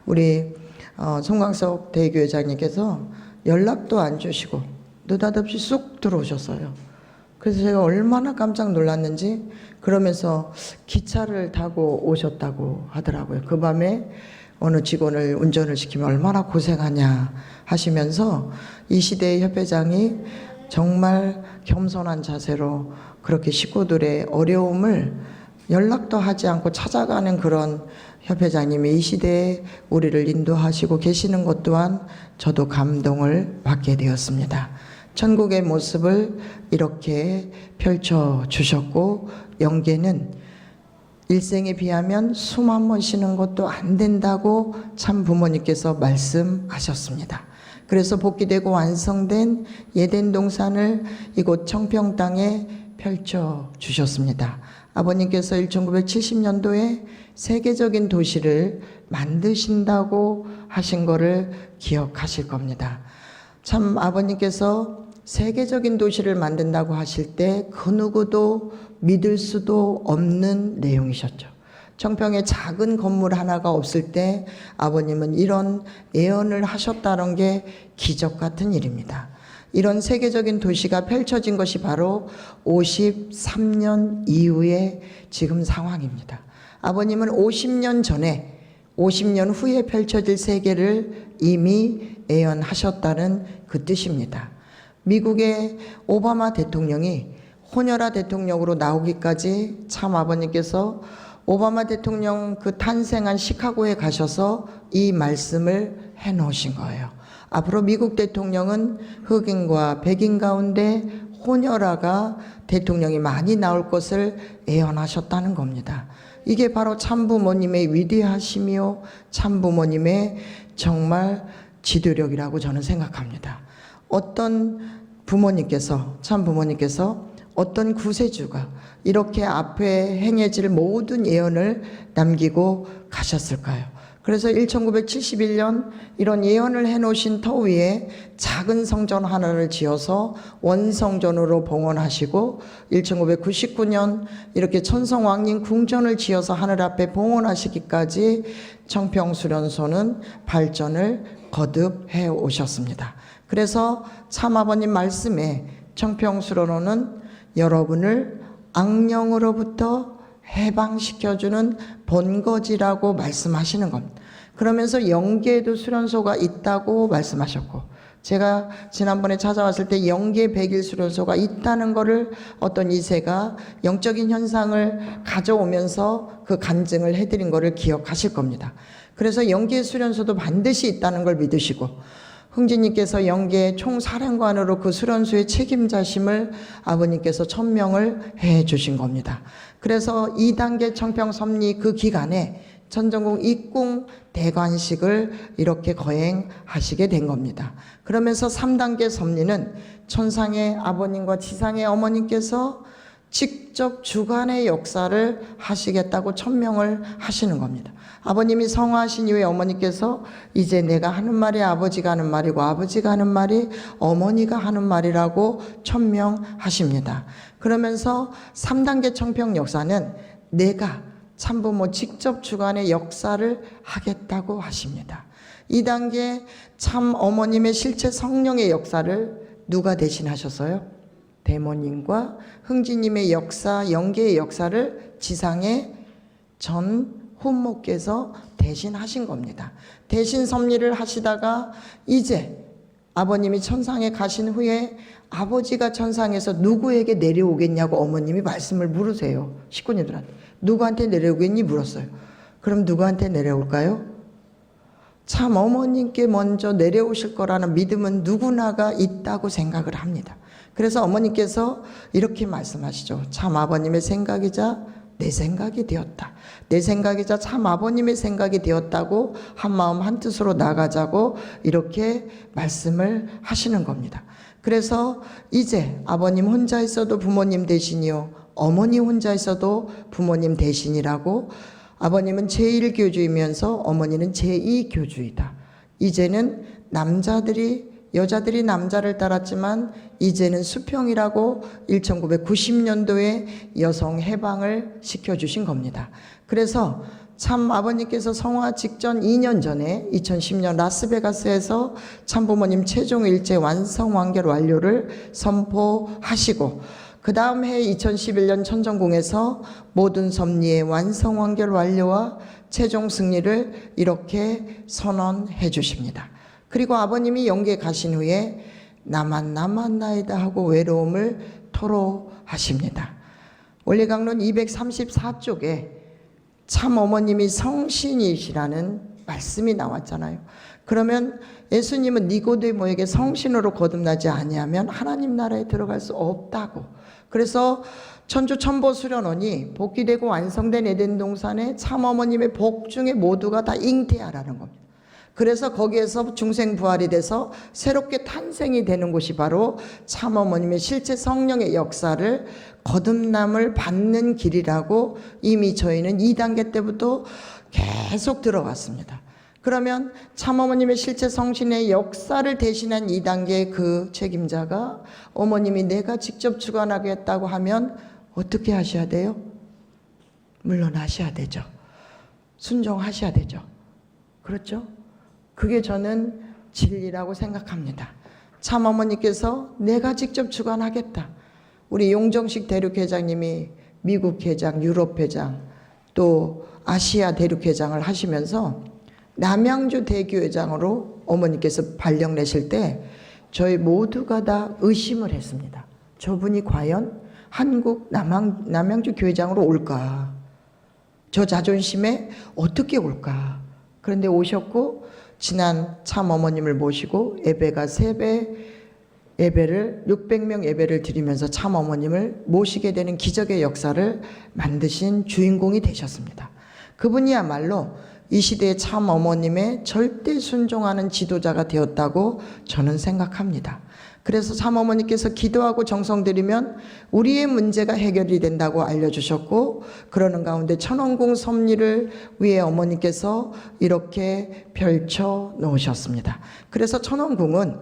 우리 송광석 대교회장님께서 연락도 안 주시고 느닷없이 쑥 들어오셨어요. 그래서 제가 얼마나 깜짝 놀랐는지, 그러면서 기차를 타고 오셨다고 하더라고요. 그 밤에 어느 직원을 운전을 시키면 얼마나 고생하냐 하시면서 이 시대의 협회장이 정말 겸손한 자세로 그렇게 식구들의 어려움을 연락도 하지 않고 찾아가는 그런 협회장님이 이 시대에 우리를 인도하시고 계시는 것 또한 저도 감동을 받게 되었습니다. 천국의 모습을 이렇게 펼쳐주셨고, 영계는 일생에 비하면 숨 한 번 쉬는 것도 안 된다고 참 부모님께서 말씀하셨습니다. 그래서 복귀되고 완성된 예덴 동산을 이곳 청평 땅에 펼쳐주셨습니다. 아버님께서 1970년도에 세계적인 도시를 만드신다고 하신 것을 기억하실 겁니다. 참 아버님께서 세계적인 도시를 만든다고 하실 때 그 누구도 믿을 수도 없는 내용이셨죠. 청평에 작은 건물 하나가 없을 때 아버님은 이런 예언을 하셨다는 게 기적 같은 일입니다. 이런 세계적인 도시가 펼쳐진 것이 바로 53년 이후의 지금 상황입니다. 아버님은 50년 전에 50년 후에 펼쳐질 세계를 이미 예언하셨다는 그 뜻입니다. 미국의 오바마 대통령이 호녀라 대통령으로 나오기까지 참 아버님께서 오바마 대통령 그 탄생한 시카고에 가셔서 이 말씀을 해놓으신 거예요. 앞으로 미국 대통령은 흑인과 백인 가운데 호녀라가 대통령이 많이 나올 것을 예언하셨다는 겁니다. 이게 바로 참부모님의 위대하심이요, 참부모님의 정말 지도력이라고 저는 생각합니다. 어떤 부모님께서, 참부모님께서 어떤 구세주가 이렇게 앞에 행해질 모든 예언을 남기고 가셨을까요? 그래서 1971년 이런 예언을 해놓으신 터 위에 작은 성전 하나를 지어서 원성전으로 봉헌하시고, 1999년 이렇게 천성왕님 궁전을 지어서 하늘 앞에 봉헌하시기까지 청평수련소는 발전을 거듭해 오셨습니다. 그래서 참아버님 말씀에 청평수련원은 여러분을 악령으로부터 해방시켜주는 본거지라고 말씀하시는 겁니다. 그러면서 영계에도 수련소가 있다고 말씀하셨고, 제가 지난번에 찾아왔을 때 영계 100일 수련소가 있다는 것을 어떤 이세가 영적인 현상을 가져오면서 그 간증을 해드린 것을 기억하실 겁니다. 그래서 영계 수련소도 반드시 있다는 걸 믿으시고, 흥진님께서 영계 총사령관으로 그 수련소의 책임자심을 아버님께서 천명을 해 주신 겁니다. 그래서 2단계 청평섭리 그 기간에 천정궁 입궁 대관식을 이렇게 거행하시게 된 겁니다. 그러면서 3단계 섭리는 천상의 아버님과 지상의 어머님께서 직접 주관의 역사를 하시겠다고 천명을 하시는 겁니다. 아버님이 성화하신 이후에 어머니께서 이제 내가 하는 말이 아버지가 하는 말이고 아버지가 하는 말이 어머니가 하는 말이라고 천명하십니다. 그러면서 3단계 청평 역사는 내가 참부모 직접 주관의 역사를 하겠다고 하십니다. 2단계 참 어머님의 실체 성령의 역사를 누가 대신하셨어요? 대모님과 흥진님의 역사, 영계의 역사를 지상의 전 혼모께서 대신 하신 겁니다. 대신 섭리를 하시다가 이제 아버님이 천상에 가신 후에 아버지가 천상에서 누구에게 내려오겠냐고 어머님이 말씀을 물으세요. 식구님들한테. 누구한테 내려오겠니? 물었어요. 그럼 누구한테 내려올까요? 참 어머님께 먼저 내려오실 거라는 믿음은 누구나가 있다고 생각을 합니다. 그래서 어머니께서 이렇게 말씀하시죠. 참 아버님의 생각이자 내 생각이 되었다. 내 생각이자 참 아버님의 생각이 되었다고 한마음 한뜻으로 나가자고 이렇게 말씀을 하시는 겁니다. 그래서 이제 아버님 혼자 있어도 부모님 대신이요, 어머니 혼자 있어도 부모님 대신이라고, 아버님은 제1교주이면서 어머니는 제2교주이다. 이제는 여자들이 남자를 따랐지만 이제는 수평이라고 1990년도에 여성 해방을 시켜주신 겁니다. 그래서 참 아버님께서 성화 직전 2년 전에 2010년 라스베가스에서 참부모님 최종 일제 완성 완결 완료를 선포하시고 그 다음 해 2011년 천정궁에서 모든 섭리의 완성 완결 완료와 최종 승리를 이렇게 선언해 주십니다. 그리고 아버님이 영계 가신 후에 나만 남았나이다 하고 외로움을 토로하십니다. 원리강론 234쪽에 참 어머님이 성신이시라는 말씀이 나왔잖아요. 그러면 예수님은 니고데모에게 성신으로 거듭나지 아니하면 하나님 나라에 들어갈 수 없다고. 그래서 천주 천보 수련원이 복귀되고 완성된 에덴 동산에 참 어머님의 복 중에 모두가 다 잉태하라는 겁니다. 그래서 거기에서 중생부활이 돼서 새롭게 탄생이 되는 곳이 바로 참 어머님의 실제 성령의 역사를 거듭남을 받는 길이라고 이미 저희는 2단계 때부터 계속 들어왔습니다. 그러면 참 어머님의 실제 성신의 역사를 대신한 2단계 그 책임자가 어머님이 내가 직접 주관하겠다고 하면 어떻게 하셔야 돼요? 물론 하셔야 되죠. 순종하셔야 되죠. 그렇죠? 그게 저는 진리라고 생각합니다. 참 어머니께서 내가 직접 주관하겠다. 우리 용정식 대륙회장님이 미국 회장, 유럽 회장, 또 아시아 대륙회장을 하시면서 남양주 대교회장으로 어머니께서 발령 내실 때 저희 모두가 다 의심을 했습니다. 저분이 과연 한국 남양주 교회장으로 올까? 저 자존심에 어떻게 올까? 그런데 오셨고 지난 참 어머님을 모시고 예배가 3배 예배를 600명 예배를 드리면서 참 어머님을 모시게 되는 기적의 역사를 만드신 주인공이 되셨습니다. 그분이야말로 이 시대의 참 어머님의 절대 순종하는 지도자가 되었다고 저는 생각합니다. 그래서 참 어머니께서 기도하고 정성 들이면 우리의 문제가 해결이 된다고 알려주셨고 그러는 가운데 천원궁 섭리를 위해 어머니께서 이렇게 펼쳐 놓으셨습니다. 그래서 천원궁은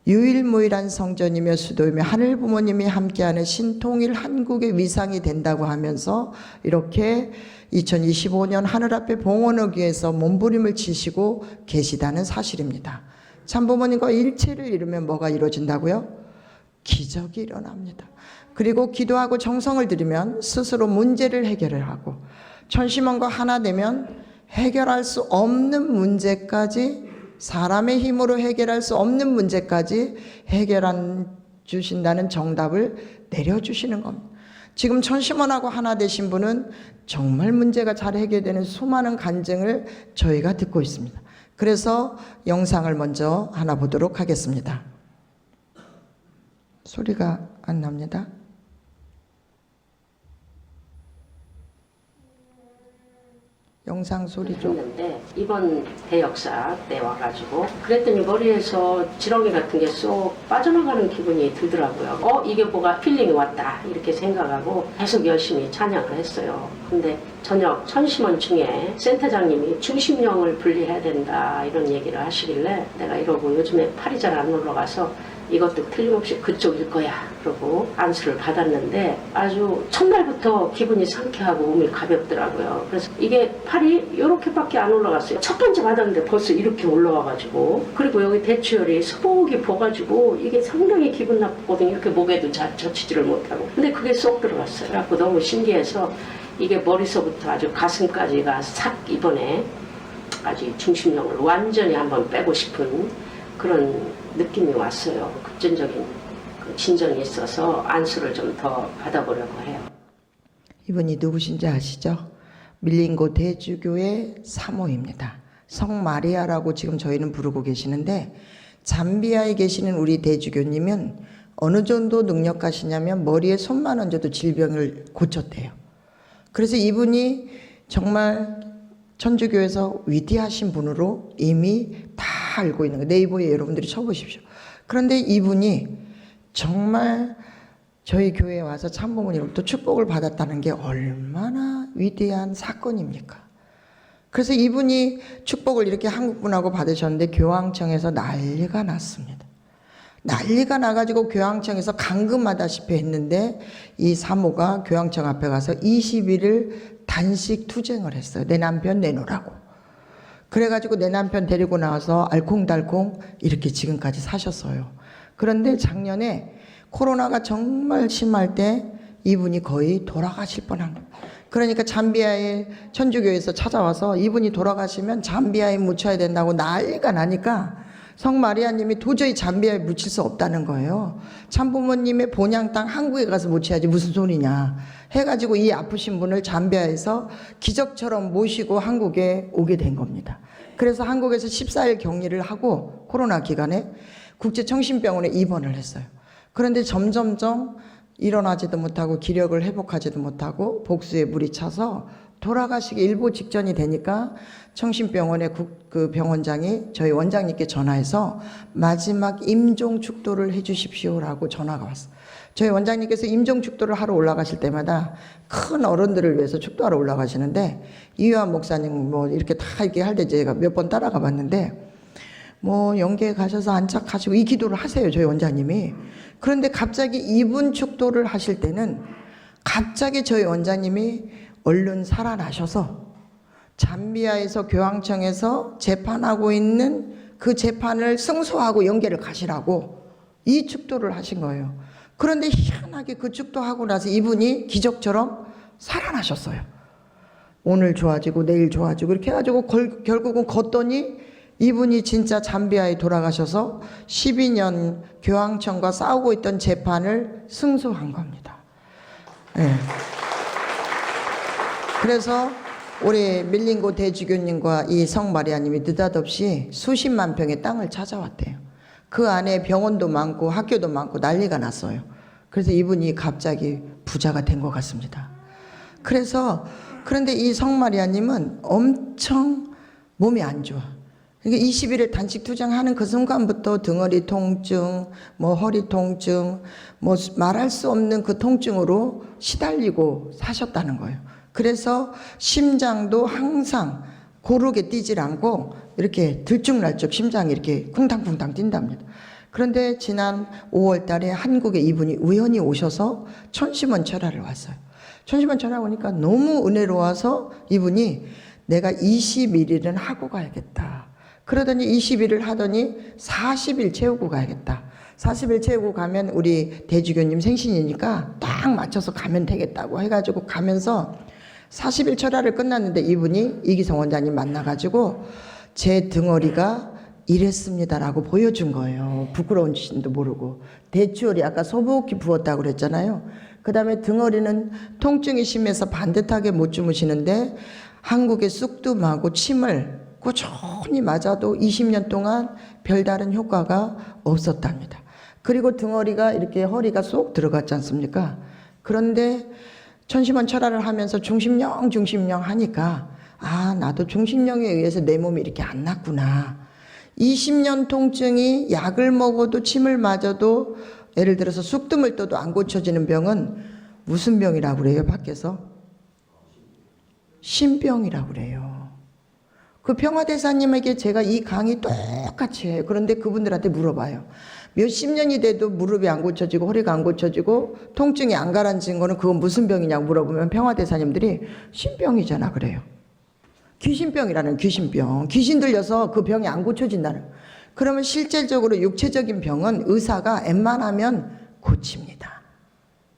유일무이한 성전이며 수도이며 하늘 부모님이 함께하는 신통일 한국의 위상이 된다고 하면서 이렇게 2025년 하늘 앞에 봉헌하기 위해서 몸부림을 치시고 계시다는 사실입니다. 참부모님과 일체를 이루면 뭐가 이루어진다고요? 기적이 일어납니다. 그리고 기도하고 정성을 들이면 스스로 문제를 해결하고 천심원과 하나 되면 해결할 수 없는 문제까지 사람의 힘으로 해결할 수 없는 문제까지 해결한 주신다는 정답을 내려주시는 겁니다. 지금 천심원하고 하나 되신 분은 정말 문제가 잘 해결되는 수많은 간증을 저희가 듣고 있습니다. 그래서 영상을 먼저 하나 보도록 하겠습니다. 소리가 안 납니다. 영상 소리 좀. 했는데 이번 대역사 때 와가지고 그랬더니 머리에서 지렁이 같은 게 쏙 빠져나가는 기분이 들더라고요. 이게 뭐가 필링이 왔다 이렇게 생각하고 계속 열심히 찬양을 했어요. 근데 저녁 천심원 중에 센터장님이 중심령을 분리해야 된다 이런 얘기를 하시길래 내가 이러고 요즘에 팔이 잘 안 올라가서 이것도 틀림없이 그쪽일 거야 그러고 안수를 받았는데 아주 첫날부터 기분이 상쾌하고 몸이 가볍더라고요. 그래서 이게 팔이 이렇게밖에 안 올라갔어요. 첫 번째 받았는데 벌써 이렇게 올라와가지고 그리고 여기 대추열이 소복이 보가지고 이게 상당히 기분 나쁘거든요. 이렇게 목에도 잘 젖히지를 못하고 근데 그게 쏙 들어갔어요. 그래갖고 너무 신기해서 이게 머리서부터 아주 가슴까지가 싹 이번에 아주 중심령을 완전히 한번 빼고 싶은 그런 느낌이 왔어요. 급진적인 진정이 있어서 안수를 좀 더 받아보려고 해요. 이분이 누구신지 아시죠? 밀린고 대주교의 사모입니다. 성마리아라고 지금 저희는 부르고 계시는데 잠비아에 계시는 우리 대주교님은 어느 정도 능력가시냐면 머리에 손만 얹어도 질병을 고쳤대요. 그래서 이분이 정말 천주교에서 위대하신 분으로 이미 다 알고 있는 거예요. 네이버에 여러분들이 쳐보십시오. 그런데 이분이 정말 저희 교회에 와서 참부모님으로부터 축복을 받았다는 게 얼마나 위대한 사건입니까? 그래서 이분이 축복을 이렇게 한국분하고 받으셨는데 교황청에서 난리가 났습니다. 난리가 나가지고 교황청에서 감금하다시피 했는데 이 사모가 교황청 앞에 가서 20일을 단식 투쟁을 했어요. 내 남편 내놓으라고. 그래가지고 내 남편 데리고 나와서 알콩달콩 이렇게 지금까지 사셨어요. 그런데 작년에 코로나가 정말 심할 때 이분이 거의 돌아가실 뻔한 거예요. 그러니까 잠비아의 천주교에서 찾아와서 이분이 돌아가시면 잠비아에 묻혀야 된다고 난리가 나니까 성마리아님이 도저히 잠비아에 묻힐 수 없다는 거예요. 참부모님의 본향 땅 한국에 가서 묻혀야지 무슨 소리냐 해가지고 이 아프신 분을 잠비아에서 기적처럼 모시고 한국에 오게 된 겁니다. 그래서 한국에서 14일 격리를 하고 코로나 기간에 국제정신병원에 입원을 했어요. 그런데 점점점 일어나지도 못하고 기력을 회복하지도 못하고 복수에 물이 차서 돌아가시기 일보 직전이 되니까 청신병원의 그 병원장이 저희 원장님께 전화해서 마지막 임종 축도를 해주십시오라고 전화가 왔어요. 저희 원장님께서 임종 축도를 하러 올라가실 때마다 큰 어른들을 위해서 축도하러 올라가시는데 이유한 목사님 뭐 이렇게 다 이렇게 할 때 제가 몇 번 따라가 봤는데 뭐 영계에 가셔서 안착하시고 이 기도를 하세요, 저희 원장님이. 그런데 갑자기 이분 축도를 하실 때는 갑자기 저희 원장님이 얼른 살아나셔서 잠비아에서 교황청에서 재판하고 있는 그 재판을 승소하고 영계를 가시라고 이 축도를 하신 거예요. 그런데 희한하게 그 축도하고 나서 이분이 기적처럼 살아나셨어요. 오늘 좋아지고 내일 좋아지고 이렇게 해가지고 결국은 걷더니 이분이 진짜 잠비아에 돌아가셔서 12년 교황청과 싸우고 있던 재판을 승소한 겁니다. 네. 그래서 우리 밀린고 대주교님과 이 성마리아님이 느닷없이 수십만 평의 땅을 찾아왔대요. 그 안에 병원도 많고 학교도 많고 난리가 났어요. 그래서 이분이 갑자기 부자가 된 것 같습니다. 그런데 이 성마리아님은 엄청 몸이 안 좋아. 그러니까 20일을 단식 투쟁하는 그 순간부터 등허리 통증, 뭐 허리 통증, 뭐 말할 수 없는 그 통증으로 시달리고 사셨다는 거예요. 그래서 심장도 항상 고르게 뛰질 않고 이렇게 들쭉날쭉 심장이 이렇게 쿵탕쿵탕 뛴답니다. 그런데 지난 5월 달에 한국에 이분이 우연히 오셔서 천심원 철화를 왔어요. 천심원 철화 오니까 너무 은혜로워서 이분이 내가 21일은 하고 가야겠다. 그러더니 20일을 하더니 40일 채우고 가야겠다. 40일 채우고 가면 우리 대주교님 생신이니까 딱 맞춰서 가면 되겠다고 해가지고 가면서 40일 철화를 끝났는데 이분이 이기성 원장님 만나가지고 제 등허리가 이랬습니다라고 보여준 거예요. 부끄러운 짓도 모르고. 대추열이 아까 소복히 부었다고 그랬잖아요. 그 다음에 등허리는 통증이 심해서 반듯하게 못 주무시는데 한국의 쑥뜸하고 침을 꾸준히 맞아도 20년 동안 별다른 효과가 없었답니다. 그리고 등허리가 이렇게 허리가 쏙 들어갔지 않습니까? 그런데 천심원 철화를 하면서 중심령 하니까 아, 나도 중심령에 의해서 내 몸이 이렇게 안 났구나. 20년 통증이 약을 먹어도 침을 맞아도 예를 들어서 쑥뜸을 떠도 안 고쳐지는 병은 무슨 병이라고 그래요, 밖에서? 신병이라고 그래요. 그 평화대사님에게 제가 이 강의 똑같이 해요. 그런데 그분들한테 물어봐요. 몇십 년이 돼도 무릎이 안 고쳐지고 허리가 안 고쳐지고 통증이 안 가라앉은 거는 그건 무슨 병이냐고 물어보면 평화대사님들이 신병이잖아 그래요. 귀신병이라는 귀신병. 귀신 들려서 그 병이 안 고쳐진다는. 그러면 실질적으로 육체적인 병은 의사가 웬만하면 고칩니다.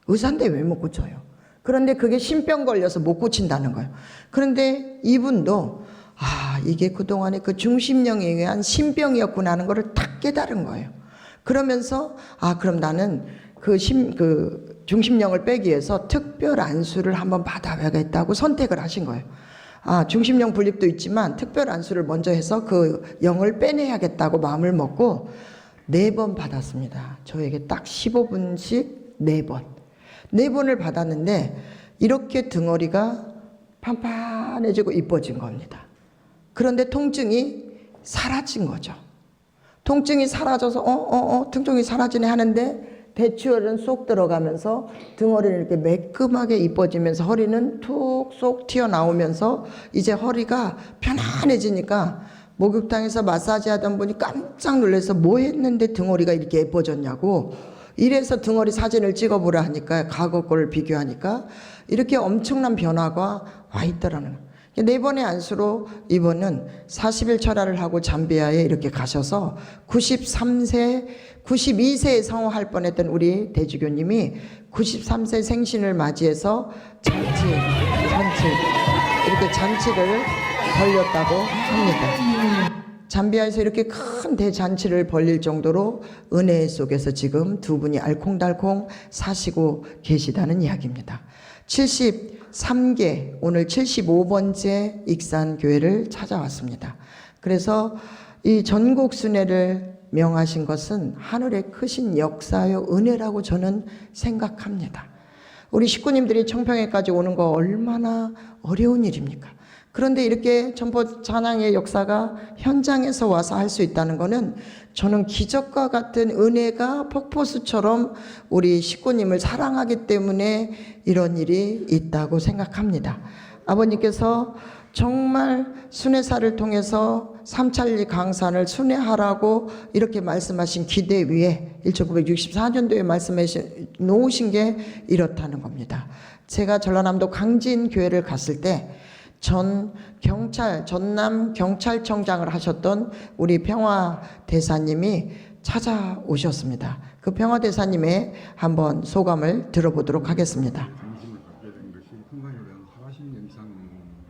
의사인데 왜 못 고쳐요? 그런데 그게 신병 걸려서 못 고친다는 거예요. 그런데 이분도 아, 이게 그동안에 그 중심령에 의한 신병이었구나 하는 거를 딱 깨달은 거예요. 그러면서 아, 그럼 나는 그 중심령을 빼기 위해서 특별 안수를 한번 받아봐야겠다고 선택을 하신 거예요. 아, 중심령 분립도 있지만 특별 안수를 먼저 해서 그 영을 빼내야겠다고 마음을 먹고 4번 받았습니다. 저에게 딱 15분씩 4번. 4번을 받았는데 이렇게 등허리가 판판해지고 이뻐진 겁니다. 그런데 통증이 사라진 거죠. 통증이 사라져서 통증이 사라지네 하는데 대추열은 쏙 들어가면서 등허리는 이렇게 매끈하게 이뻐지면서 허리는 툭 쏙 튀어나오면서 이제 허리가 편안해지니까 목욕탕에서 마사지 하던 분이 깜짝 놀라서 뭐 했는데 등허리가 이렇게 예뻐졌냐고 이래서 등허리 사진을 찍어보라 하니까 과거 거를 비교하니까 이렇게 엄청난 변화가 와 있더라는 거예요. 4번의 안수로 이번은 40일 철화를 하고 잠비아에 이렇게 가셔서 92세에 성화할 뻔했던 우리 대주교님이 93세 생신을 맞이해서 이렇게 잔치를 벌렸다고 합니다. 잠비아에서 이렇게 큰 대잔치를 벌릴 정도로 은혜 속에서 지금 두 분이 알콩달콩 사시고 계시다는 이야기입니다. 73개, 오늘 75번째 익산교회를 찾아왔습니다. 그래서 이 전국 순회를 명하신 것은 하늘의 크신 역사요 은혜라고 저는 생각합니다. 우리 식구님들이 청평에까지 오는 거 얼마나 어려운 일입니까? 그런데 이렇게 전보 찬양의 역사가 현장에서 와서 할 수 있다는 것은 저는 기적과 같은 은혜가 폭포수처럼 우리 식구님을 사랑하기 때문에 이런 일이 있다고 생각합니다. 아버님께서 정말 순회사를 통해서 삼찰리 강산을 순회하라고 이렇게 말씀하신 기대 위에 1964년도에 말씀해 놓으신 게 이렇다는 겁니다. 제가 전라남도 강진교회를 갔을 때 전남 경찰청장을 하셨던 우리 평화대사님이 찾아오셨습니다. 그 평화대사님의 한번 소감을 들어보도록 하겠습니다. 관심을 갖게 된 것이 순간이란 40년 이상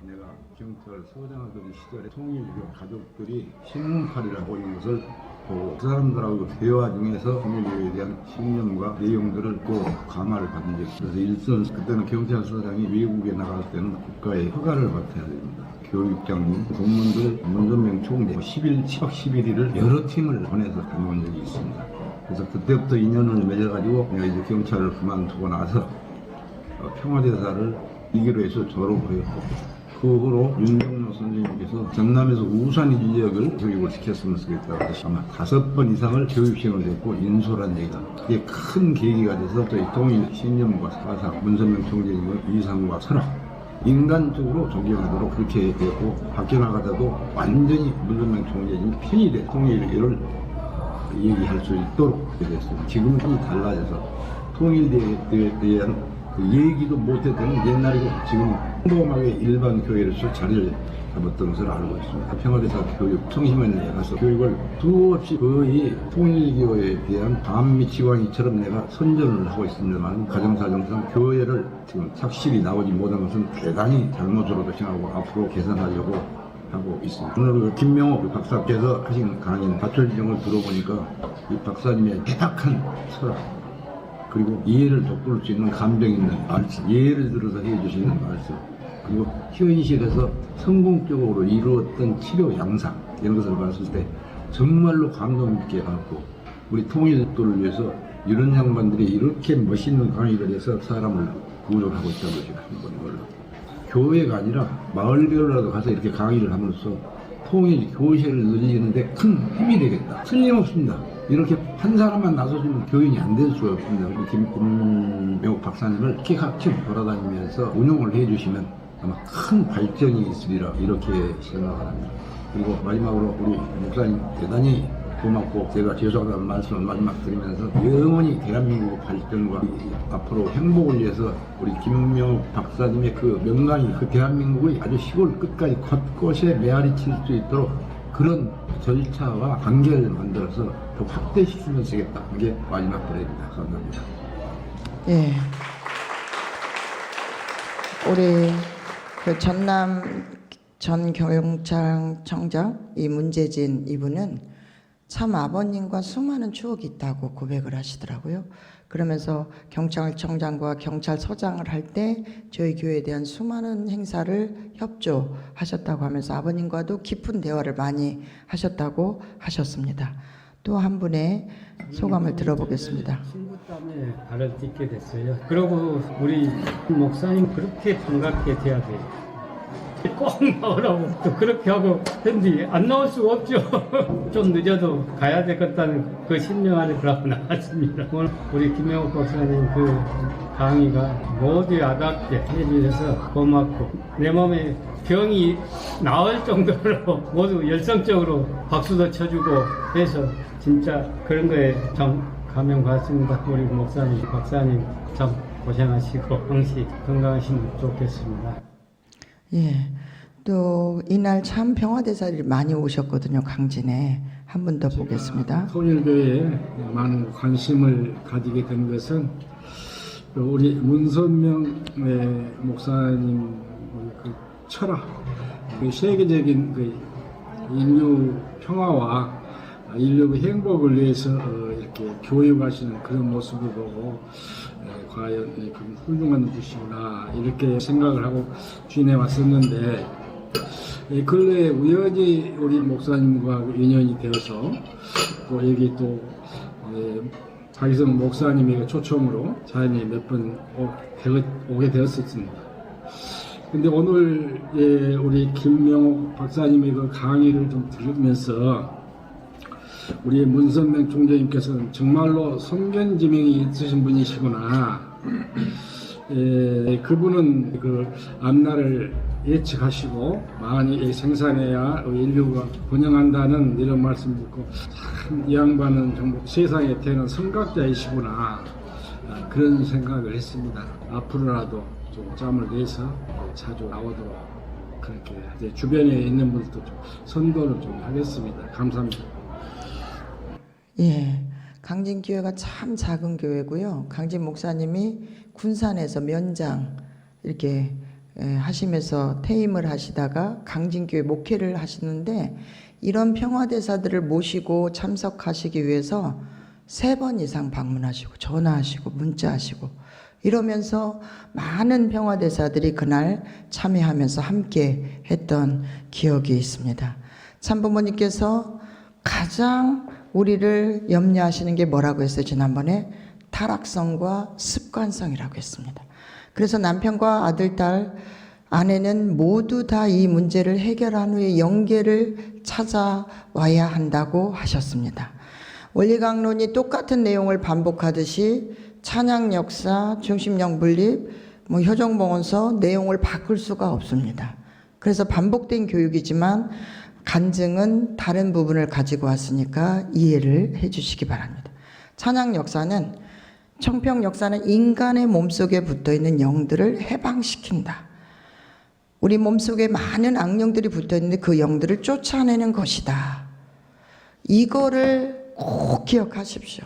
내가 경찰서장하던 시절에 통일교 가족들이 신문팔이를 하고 있는 것을 보고 그 사람들하고 대화 중에서 통일교에 대한 신념과 내용들을 꼭 감화를 받은 적이 있어요. 그래서 일선 그때는 경찰서장이 외국에 나갈 때는 국가의 허가를 받아야 됩니다. 교육장님, 공무원들, 문전명 총대 7박 11일을 여러 팀을 보내서 다녀온 적이 있습니다. 그래서 그때부터 인연을 맺어가지고 내가 이제 경찰을 그만두고 나서 평화대사를 2기로에서 졸업을 했고 그 후로 윤병로 선생님께서 전남에서 우산이 지역을 교육을 시켰으면 좋겠다고 해서 아마 5번 이상을 교육시험을 했고 인솔한 얘기다. 그게 큰 계기가 돼서 저희 통일 신념과 사상, 문선명 총재님의 이상과 철학, 인간적으로 존경하도록 그렇게 되고 밖에 나가다도 완전히 문선명 총재님이 편이 돼 통일을 얘기할 수 있도록 됐습니다. 지금은 달라져서 통일대에 대한 그 얘기도 못했던 옛날이고 지금 평범하게 일반 교회로서 자리를 잡았던 것을 알고 있습니다. 평화대사 교육 청심원에 가서 교육을 수없이 거의 통일교에 대한 반미치광이처럼 내가 선전을 하고 있습니다만 가정사정상 교회를 지금 착실히 나오지 못한 것은 대단히 잘못으로도 생각하고 앞으로 개선하려고 하고 있습니다. 오늘 김명옥 박사께서 하신 강의 가출지정을 들어보니까 이 박사님의 대박한 철학 그리고 이해를 돋굴 수 있는 감정 있는 말씀, 예를 들어서 해주시는 말씀, 그리고 현실에서 성공적으로 이루었던 치료 양상 이런 것을 봤을 때 정말로 감동 있게 하고 우리 통일도를 위해서 이런 양반들이 이렇게 멋있는 강의를 해서 사람을 구조를 하고 있다는 것이 한번 놀랐고 교회가 아니라 마을별로라도 가서 이렇게 강의를 함으로써 통일 교세를 늘리는데 큰 힘이 되겠다. 틀림없습니다. 이렇게 한 사람만 나서주면 교인이 안 될 수가 없습니다. 우리 김명옥 박사님을 킥학킥 돌아다니면서 운영을 해주시면 아마 큰 발전이 있으리라 이렇게 생각을 합니다. 그리고 마지막으로 우리 목사님 대단히 고맙고 제가 죄송하다는 말씀을 마지막 드리면서 영원히 대한민국 발전과 앞으로 행복을 위해서 우리 김명옥 박사님의 그 명강이 그 대한민국의 아주 시골 끝까지 곳곳에 메아리 칠 수 있도록 그런 절차와 관계를 만들어서 더 확대시키면 되겠다. 이게 마지막 노래입니다. 감사합니다. 예. 우리 그 전남 전 경찰청장 이 문재진 이분은 참 아버님과 수많은 추억이 있다고 고백을 하시더라고요. 그러면서 경찰청장과 경찰서장을 할 때 저희 교회에 대한 수많은 행사를 협조하셨다고 하면서 아버님과도 깊은 대화를 많이 하셨다고 하셨습니다. 또 한 분의 소감을 들어보겠습니다. 친구 때문에 발을 딛게 됐어요. 그리고 우리 목사님 그렇게 반갑게 대해야 돼요. 꼭 나오라고 또 그렇게 하고 했는데 안 나올 수가 없죠. 좀 늦어도 가야 되겠다는 그 신명 안에 그러고 나왔습니다. 오늘 우리 김명옥 박사님 그 강의가 모두 와닿게 해주셔서 고맙고 내 몸에 병이 나을 정도로 모두 열성적으로 박수도 쳐주고 해서 진짜 그런 거에 참 감명 받습니다. 우리 목사님, 박사님 참 고생하시고 항시 건강하시면 좋겠습니다. 예. 또 이날 참 평화대사들이 많이 오셨거든요. 강진에. 한 번 더 보겠습니다. 통일교회에 많은 관심을 가지게 된 것은 우리 문선명 목사님 그 철학, 그 세계적인 그 인류 평화와 인류 행복을 위해서 이렇게 교육하시는 그런 모습을 보고 과연 그 훌륭한 분이구나 이렇게 생각을 하고 지내 왔었는데, 근래에 우연히 우리 목사님과 인연이 되어서 또 여기 또 박희성 목사님의 초청으로 자연히 몇 번 오게 되었습니다. 근데 오늘 우리 김명옥 박사님의 그 강의를 좀 들으면서 우리 문선명 총재님께서는 정말로 선견지명이 있으신 분이시구나. 그분은 그 앞날을 예측하시고 많이 생산해야 인류가 번영한다는 이런 말씀 듣고 참 이 양반은 정말 세상에 대한 선각자이시구나, 그런 생각을 했습니다. 앞으로라도 좀 짬을 내서 자주 나오도록 그렇게 이제 주변에 있는 분들도 좀 선도를 좀 하겠습니다. 감사합니다. 예. 강진교회가 참 작은 교회고요. 강진 목사님이 군산에서 면장 이렇게 하시면서 퇴임을 하시다가 강진교회 목회를 하시는데, 이런 평화대사들을 모시고 참석하시기 위해서 3번 이상 방문하시고 전화하시고 문자하시고 이러면서 많은 평화대사들이 그날 참여하면서 함께 했던 기억이 있습니다. 참부모님께서 가장 우리를 염려하시는 게 뭐라고 했어요? 지난번에 타락성과 습관성이라고 했습니다. 그래서 남편과 아들, 딸, 아내는 모두 다 이 문제를 해결한 후에 영계를 찾아와야 한다고 하셨습니다. 원리강론이 똑같은 내용을 반복하듯이 찬양 역사, 중심력 분립, 효정봉헌서 내용을 바꿀 수가 없습니다. 그래서 반복된 교육이지만 간증은 다른 부분을 가지고 왔으니까 이해를 해 주시기 바랍니다. 찬양 역사는, 청평 역사는 인간의 몸속에 붙어있는 영들을 해방시킨다. 우리 몸속에 많은 악령들이 붙어있는데 그 영들을 쫓아내는 것이다. 이거를 꼭 기억하십시오.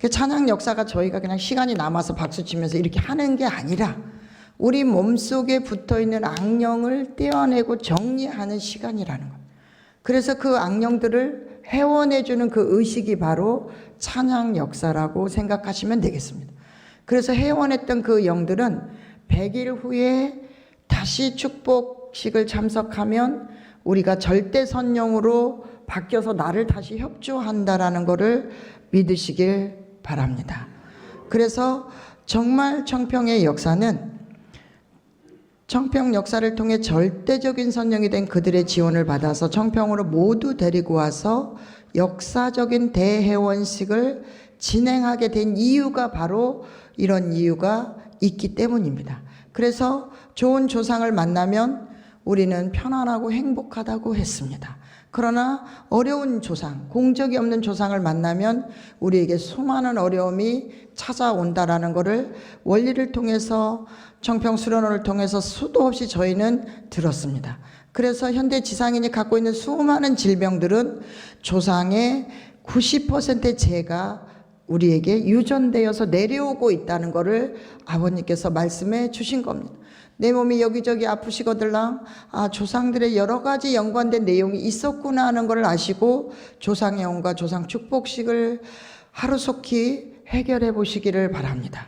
찬양 역사가 저희가 그냥 시간이 남아서 박수치면서 이렇게 하는 게 아니라 우리 몸속에 붙어있는 악령을 떼어내고 정리하는 시간이라는 것. 그래서 그 악령들을 해원해주는 그 의식이 바로 찬양 역사라고 생각하시면 되겠습니다. 그래서 해원했던 그 영들은 100일 후에 다시 축복식을 참석하면 우리가 절대 선영으로 바뀌어서 나를 다시 협조한다라는 것을 믿으시길 바랍니다. 그래서 정말 청평의 역사는, 청평 역사를 통해 절대적인 선영이 된 그들의 지원을 받아서 청평으로 모두 데리고 와서 역사적인 대회원식을 진행하게 된 이유가 바로 이런 이유가 있기 때문입니다. 그래서 좋은 조상을 만나면 우리는 편안하고 행복하다고 했습니다. 그러나 어려운 조상, 공적이 없는 조상을 만나면 우리에게 수많은 어려움이 찾아온다라는 것을 원리를 통해서, 청평 수련원을 통해서 수도 없이 저희는 들었습니다. 그래서 현대 지상인이 갖고 있는 수많은 질병들은 조상의 90%의 죄가 우리에게 유전되어서 내려오고 있다는 것을 아버님께서 말씀해 주신 겁니다. 내 몸이 여기저기 아프시거들랑 조상들의 여러 가지 연관된 내용이 있었구나 하는 걸 아시고 조상의 영과 조상 축복식을 하루속히 해결해 보시기를 바랍니다.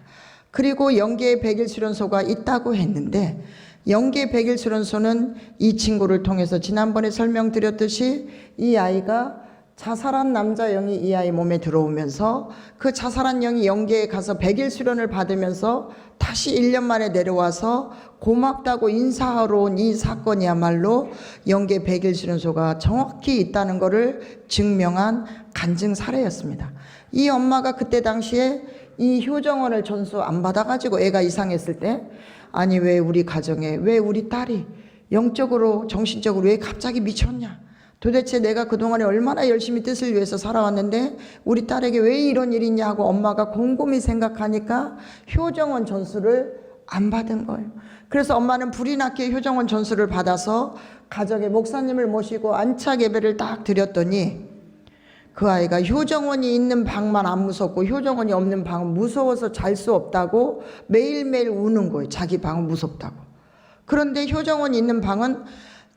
그리고 영계의 100일 수련소가 있다고 했는데, 영계 100일 수련소는 이 친구를 통해서 지난번에 설명드렸듯이 이 아이가 자살한 남자 영이 이 아이 몸에 들어오면서 그 자살한 영이 영계에 가서 100일 수련을 받으면서 다시 1년 만에 내려와서 고맙다고 인사하러 온 이 사건이야말로 영계 100일 수련소가 정확히 있다는 것을 증명한 간증 사례였습니다. 이 엄마가 그때 당시에 이 효정원을 전수 안 받아가지고 애가 이상했을 때, 아니 왜 우리 가정에, 왜 우리 딸이 영적으로 정신적으로 왜 갑자기 미쳤냐, 도대체 내가 그동안에 얼마나 열심히 뜻을 위해서 살아왔는데 우리 딸에게 왜 이런 일이 있냐 하고 엄마가 곰곰이 생각하니까 효정원 전수를 안 받은 거예요. 그래서 엄마는 불이 나게 효정원 전수를 받아서 가정의 목사님을 모시고 안착 예배를 딱 드렸더니 그 아이가 효정원이 있는 방만 안 무섭고 효정원이 없는 방은 무서워서 잘 수 없다고 매일매일 우는 거예요. 자기 방은 무섭다고. 그런데 효정원이 있는 방은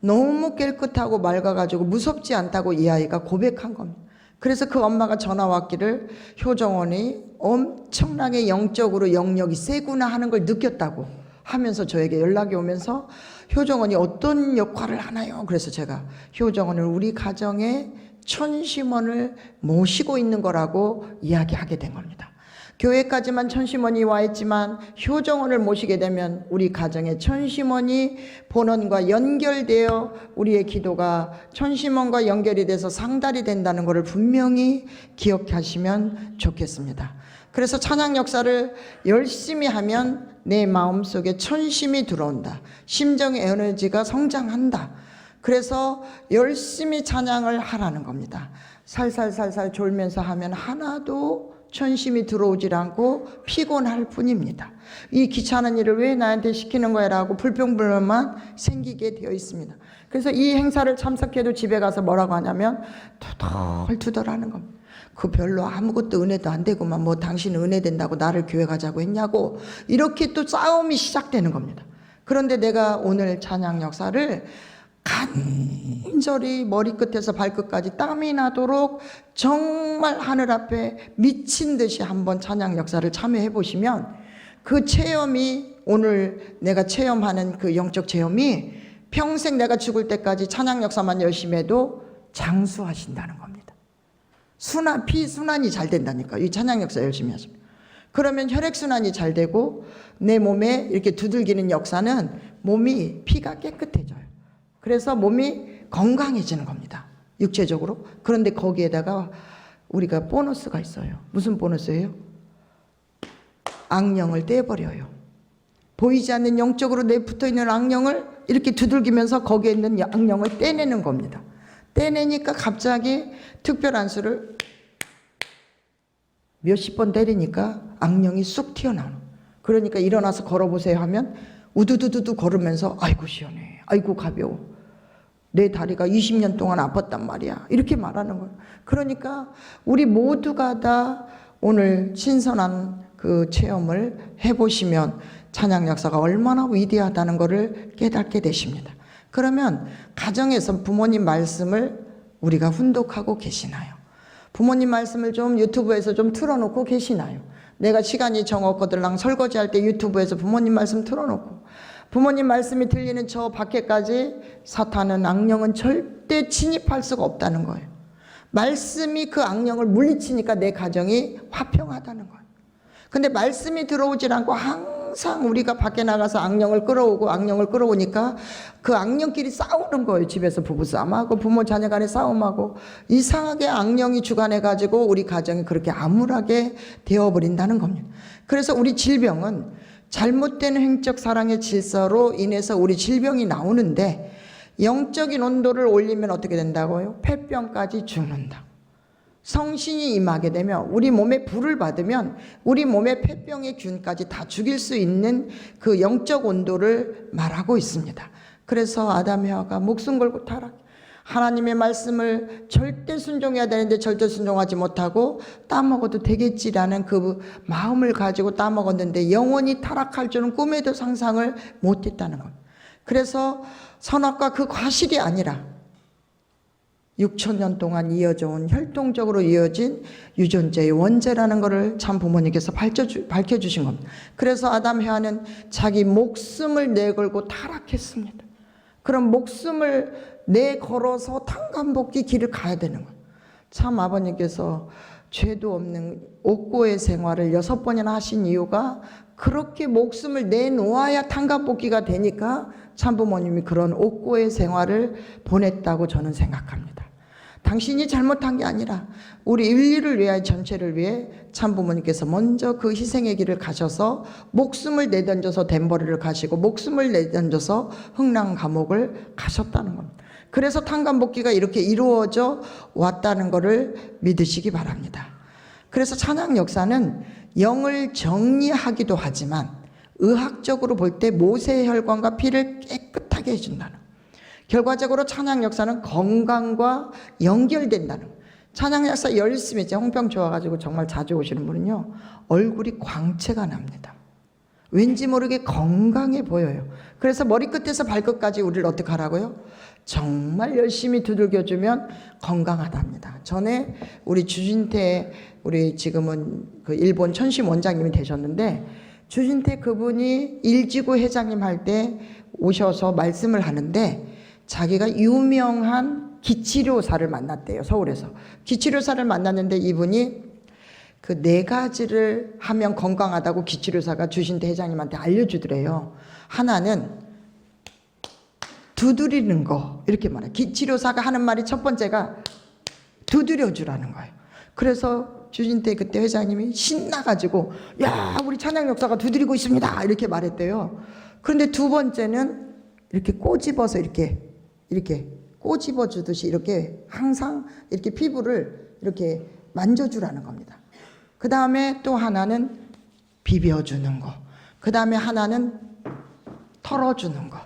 너무 깨끗하고 맑아가지고 무섭지 않다고 이 아이가 고백한 겁니다. 그래서 그 엄마가 전화 왔기를 효정원이 엄청나게 영적으로 영역이 세구나 하는 걸 느꼈다고 하면서 저에게 연락이 오면서 효정원이 어떤 역할을 하나요? 그래서 제가 효정원을 우리 가정에 천심원을 모시고 있는 거라고 이야기하게 된 겁니다. 교회까지만 천심원이 와 있지만 효정원을 모시게 되면 우리 가정에 천심원이 본원과 연결되어 우리의 기도가 천심원과 연결이 돼서 상달이 된다는 것을 분명히 기억하시면 좋겠습니다. 그래서 찬양 역사를 열심히 하면 내 마음속에 천심이 들어온다. 심정의 에너지가 성장한다. 그래서 열심히 찬양을 하라는 겁니다. 살살살살 졸면서 하면 하나도 천심이 들어오질 않고 피곤할 뿐입니다. 이 귀찮은 일을 왜 나한테 시키는 거야 라고 불평불만만 생기게 되어 있습니다. 그래서 이 행사를 참석해도 집에 가서 뭐라고 하냐면 투덜투덜하는 겁니다. 그 별로 아무것도 은혜도 안 되고만 뭐 당신 은혜 된다고 나를 교회 가자고 했냐고 이렇게 또 싸움이 시작되는 겁니다. 그런데 내가 오늘 찬양 역사를 간절히 머리끝에서 발끝까지 땀이 나도록 정말 하늘 앞에 미친 듯이 한번 찬양 역사를 참여해 보시면 그 체험이 오늘 내가 체험하는 그 영적 체험이 평생 내가 죽을 때까지 찬양 역사만 열심히 해도 장수하신다는 겁니다. 피순환이 잘 된다니까. 이 찬양 역사 열심히 하시면. 그러면 혈액순환이 잘 되고 내 몸에 이렇게 두들기는 역사는 몸이 피가 깨끗해져요. 그래서 몸이 건강해지는 겁니다. 육체적으로. 그런데 거기에다가 우리가 보너스가 있어요. 무슨 보너스예요? 악령을 떼버려요. 보이지 않는 영적으로 내 붙어있는 악령을 이렇게 두들기면서 거기에 있는 악령을 떼내는 겁니다. 떼내니까 갑자기 특별한 수를 몇십 번 때리니까 악령이 쑥 튀어나오는. 그러니까 일어나서 걸어보세요 하면 우두두두두 걸으면서 아이고 시원해, 아이고 가벼워, 내 다리가 20년 동안 아팠단 말이야, 이렇게 말하는 거예요. 그러니까 우리 모두가 다 오늘 신선한 그 체험을 해보시면 찬양 역사가 얼마나 위대하다는 것을 깨닫게 되십니다. 그러면 가정에서 부모님 말씀을 우리가 훈독하고 계시나요? 부모님 말씀을 좀 유튜브에서 좀 틀어놓고 계시나요? 내가 시간이 정없거들랑 설거지할 때 유튜브에서 부모님 말씀 틀어놓고, 부모님 말씀이 들리는 저 밖에까지 사탄은, 악령은 절대 침입할 수가 없다는 거예요. 말씀이 그 악령을 물리치니까 내 가정이 화평하다는 거예요. 근데 말씀이 들어오질 않고 항상 우리가 밖에 나가서 악령을 끌어오고 악령을 끌어오니까 그 악령끼리 싸우는 거예요. 집에서 부부싸움하고 부모 자녀 간에 싸움하고 이상하게 악령이 주관해가지고 우리 가정이 그렇게 암울하게 되어버린다는 겁니다. 그래서 우리 질병은 잘못된 행적 사랑의 질서로 인해서 우리 질병이 나오는데, 영적인 온도를 올리면 어떻게 된다고요? 폐병까지 죽는다. 성신이 임하게 되면, 우리 몸에 불을 받으면 우리 몸의 폐병의 균까지 다 죽일 수 있는 그 영적 온도를 말하고 있습니다. 그래서 아담 해와가 목숨 걸고 타락, 하나님의 말씀을 절대 순종해야 되는데 절대 순종하지 못하고 따먹어도 되겠지라는 그 마음을 가지고 따먹었는데 영원히 타락할 줄은 꿈에도 상상을 못했다는 것. 그래서 선악과 그 과실이 아니라 6,000년 동안 이어져 온 혈통적으로 이어진 유전자의 원죄라는 것을 참 부모님께서 밝혀주신 겁니다. 그래서 아담 해와는 자기 목숨을 내걸고 타락했습니다. 그럼 목숨을 내걸어서 탄감복귀 길을 가야 되는 거예요. 참 아버님께서 죄도 없는 옥고의 생활을 6번이나 하신 이유가 그렇게 목숨을 내놓아야 탄감복귀가 되니까 참부모님이 그런 옥고의 생활을 보냈다고 저는 생각합니다. 당신이 잘못한 게 아니라 우리 인류를 위하여, 전체를 위해 참부모님께서 먼저 그 희생의 길을 가셔서 목숨을 내던져서 덴버리를 가시고 목숨을 내던져서 흥랑 감옥을 가셨다는 겁니다. 그래서 탄감복귀가 이렇게 이루어져 왔다는 것을 믿으시기 바랍니다. 그래서 찬양 역사는 영을 정리하기도 하지만 의학적으로 볼 때 모세의 혈관과 피를 깨끗하게 해준다는 거예요. 결과적으로 찬양 역사는 건강과 연결된다는 거예요. 찬양 역사 열심히 이제 홍평 좋아가지고 정말 자주 오시는 분은요 얼굴이 광채가 납니다. 왠지 모르게 건강해 보여요. 그래서 머리끝에서 발끝까지 우리를 어떻게 하라고요? 정말 열심히 두들겨주면 건강하답니다. 전에 우리 주진태, 우리 지금은 그 일본 천심 원장님이 되셨는데, 주진태 그분이 일지구 회장님 할 때 오셔서 말씀을 하는데, 자기가 유명한 기치료사를 만났대요, 서울에서. 기치료사를 만났는데 이분이 그 4가지를 하면 건강하다고 기치료사가 주신태 회장님한테 알려주더래요. 하나는 두드리는 거, 이렇게 말해요. 기치료사가 하는 말이 첫 번째가 두드려주라는 거예요. 그래서 주진태 그때 회장님이 신나가지고 야 우리 찬양 역사가 두드리고 있습니다 이렇게 말했대요. 그런데 두 번째는 이렇게 꼬집어서 이렇게 꼬집어 주듯이 이렇게 항상 이렇게 피부를 이렇게 만져주라는 겁니다. 그 다음에 또 하나는 비벼주는 거, 그 다음에 하나는 털어주는 거.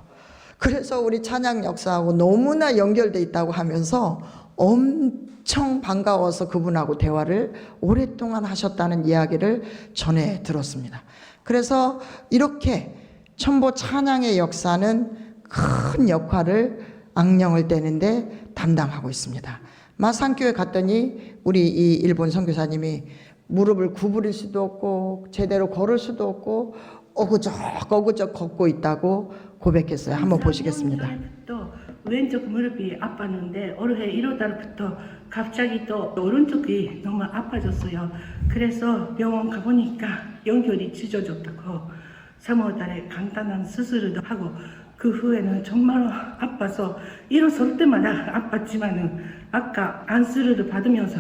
그래서 우리 찬양 역사하고 너무나 연결돼 있다고 하면서 엄청 반가워서 그분하고 대화를 오랫동안 하셨다는 이야기를 전해 들었습니다. 그래서 이렇게 첨보 찬양의 역사는 큰 역할을 악령을 떼는데 담당하고 있습니다. 마산교회 갔더니 우리 이 일본 선교사님이 무릎을 구부릴 수도 없고 제대로 걸을 수도 없고 어그적 걷고 있다고 고백했어요. 한번 보시겠습니다. 또 왼쪽 무릎이 아팠는데 올해 1월 달부터 갑자기 또 오른쪽이 너무 아파졌어요. 그래서 병원 가보니까 연결이 찢어졌다고 3월 달에 간단한 수술도 하고 그 후에는 정말 아파서 일어설 때마다 아팠지만은 아까 안수를 받으면서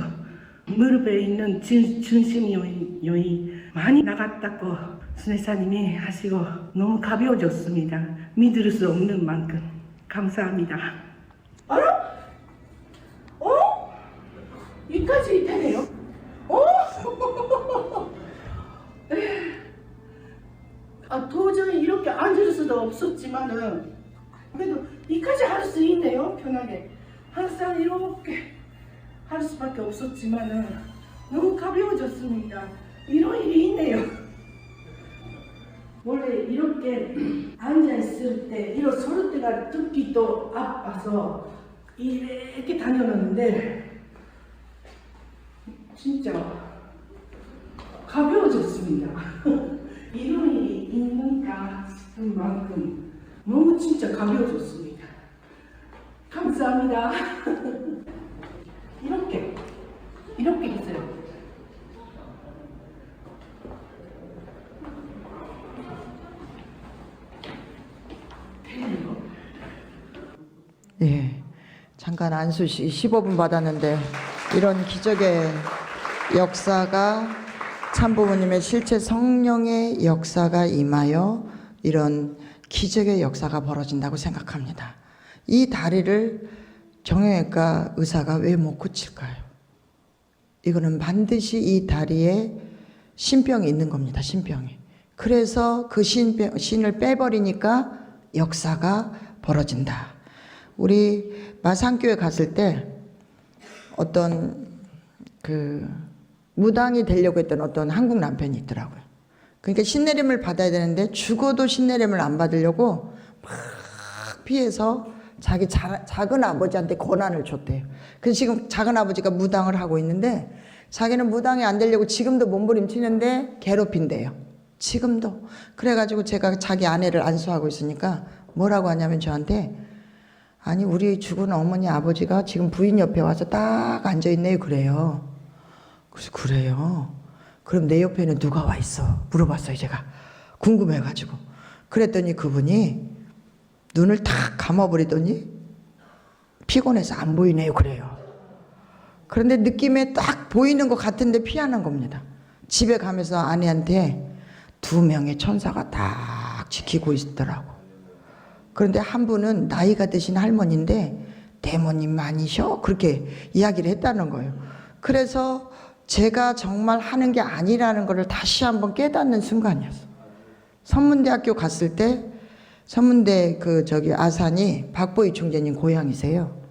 무릎에 있는 중심 요인이 많이 나갔다고 수뇌사님이 하시고 너무 가벼워졌습니다. 믿을 수 없는 만큼 감사합니다. 알아? 이까지 되네요? 도저히 이렇게 앉을 수도 없었지만은 그래도 이까지 할 수 있네요. 편하게 항상 이렇게 할 수밖에 없었지만은 너무 가벼워졌습니다. 이런 일이 있네요. 원래 이렇게 앉아있을 때 일어설 때가 듣기도 아파서 이렇게 다녔는데 진짜 가벼워졌습니다. 이런 일이 있는가 싶은 만큼 너무 진짜 가벼워졌습니다. 감사합니다. 이렇게 있어요. 예, 잠깐 안수시 15분 받았는데 이런 기적의 역사가 참부모님의 실체 성령의 역사가 임하여 이런 기적의 역사가 벌어진다고 생각합니다. 이 다리를 정형외과 의사가 왜 못 고칠까요? 이거는 반드시 이 다리에 신병이 있는 겁니다. 신병이. 그래서 그 신을 빼버리니까 역사가 벌어진다. 우리 마산교회 갔을 때 어떤 그 무당이 되려고 했던 어떤 한국 남편이 있더라고요. 그러니까 신내림을 받아야 되는데 죽어도 신내림을 안 받으려고 막 피해서 자기 작은 아버지한테 권한을 줬대요. 그래서 지금 작은 아버지가 무당을 하고 있는데 자기는 무당이 안 되려고 지금도 몸부림치는데 괴롭힌대요. 지금도. 그래가지고 제가 자기 아내를 안수하고 있으니까 뭐라고 하냐면 저한테 아니 우리 죽은 어머니 아버지가 지금 부인 옆에 와서 딱 앉아있네요 그래요. 그래서 그래요? 그럼 내 옆에는 누가 와 있어? 물어봤어요 제가. 궁금해가지고. 그랬더니 그분이 눈을 탁 감아버리더니 피곤해서 안 보이네요 그래요. 그런데 느낌에 딱 보이는 것 같은데 피하는 겁니다. 집에 가면서 아내한테 2명의 천사가 딱 지키고 있더라고. 그런데 한 분은 나이가 드신 할머니인데 대모님 아니셔? 그렇게 이야기를 했다는 거예요. 그래서 제가 정말 하는 게 아니라는 것을 다시 한번 깨닫는 순간이었어요. 선문대학교 갔을 때 선문대 아산이 박보희 총재님 고향이세요.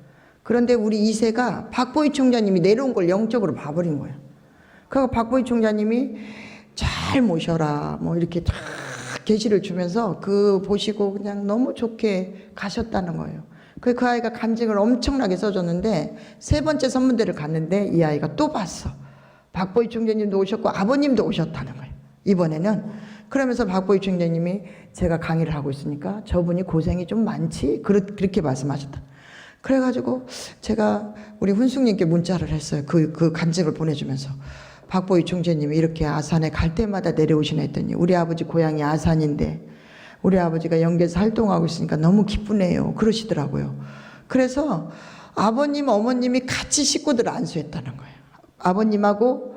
그런데 우리 2세가 박보희 총재님이 내려온 걸 영적으로 봐버린 거예요. 그리고 박보희 총재님이 잘 모셔라 뭐 이렇게 다 계시를 주면서 보시고 그냥 너무 좋게 가셨다는 거예요. 그 아이가 간증을 엄청나게 써줬는데 3번째 선문대를 갔는데 이 아이가 또 봤어. 박보희 총재님도 오셨고 아버님도 오셨다는 거예요. 이번에는. 그러면서 박보희 총재님이 제가 강의를 하고 있으니까 저분이 고생이 좀 많지? 그렇게 말씀하셨다. 그래가지고 제가 우리 훈숙님께 문자를 했어요. 그 간증을 보내주면서. 박보희 총재님이 이렇게 아산에 갈 때마다 내려오시나 했더니 우리 아버지 고향이 아산인데 우리 아버지가 영계에서 활동하고 있으니까 너무 기쁘네요. 그러시더라고요. 그래서 아버님, 어머님이 같이 식구들을 안수했다는 거예요. 아버님하고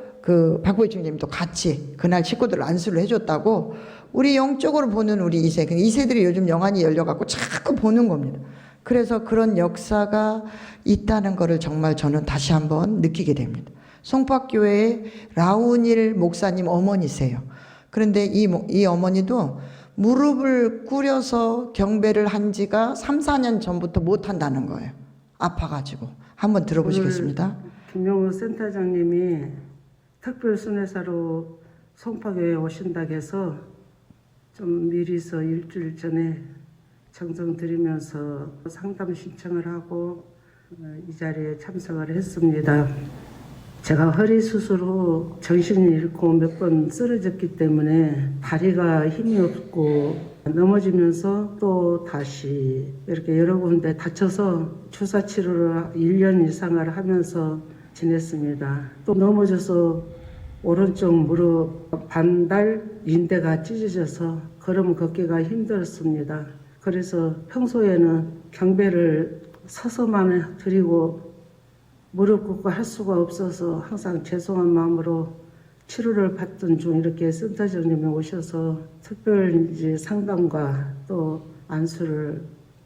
박보희 총재님도 같이 그날 식구들을 안수를 해줬다고 우리 영적으로 보는 우리 2세. 2세들이 요즘 영안이 열려갖고 자꾸 보는 겁니다. 그래서 그런 역사가 있다는 것을 정말 저는 다시 한번 느끼게 됩니다. 송파교회의 라운일 목사님 어머니세요. 그런데 이 어머니도 무릎을 꿇여서 경배를 한 지가 3, 4년 전부터 못 한다는 거예요. 아파가지고. 한번 들어보시겠습니다. 김용우 센터장님이 특별 순회사로 송파교회에 오신다고 해서 좀 미리서 일주일 전에 정성 드리면서 상담 신청을 하고 이 자리에 참석을 했습니다. 제가 허리 수술 후 정신을 잃고 몇 번 쓰러졌기 때문에 다리가 힘이 없고 넘어지면서 또 다시 이렇게 여러 군데 다쳐서 주사 치료를 1년 이상을 하면서 지냈습니다. 또 넘어져서 오른쪽 무릎 반달 인대가 찢어져서 걸음 걷기가 힘들었습니다. 그래서 평소에는 경배를 서서만 드리고 무릎 꿇고 할 수가 없어서 항상 죄송한 마음으로 치료를 받던 중 이렇게 센터장님이 오셔서 특별 상담과 또 안수를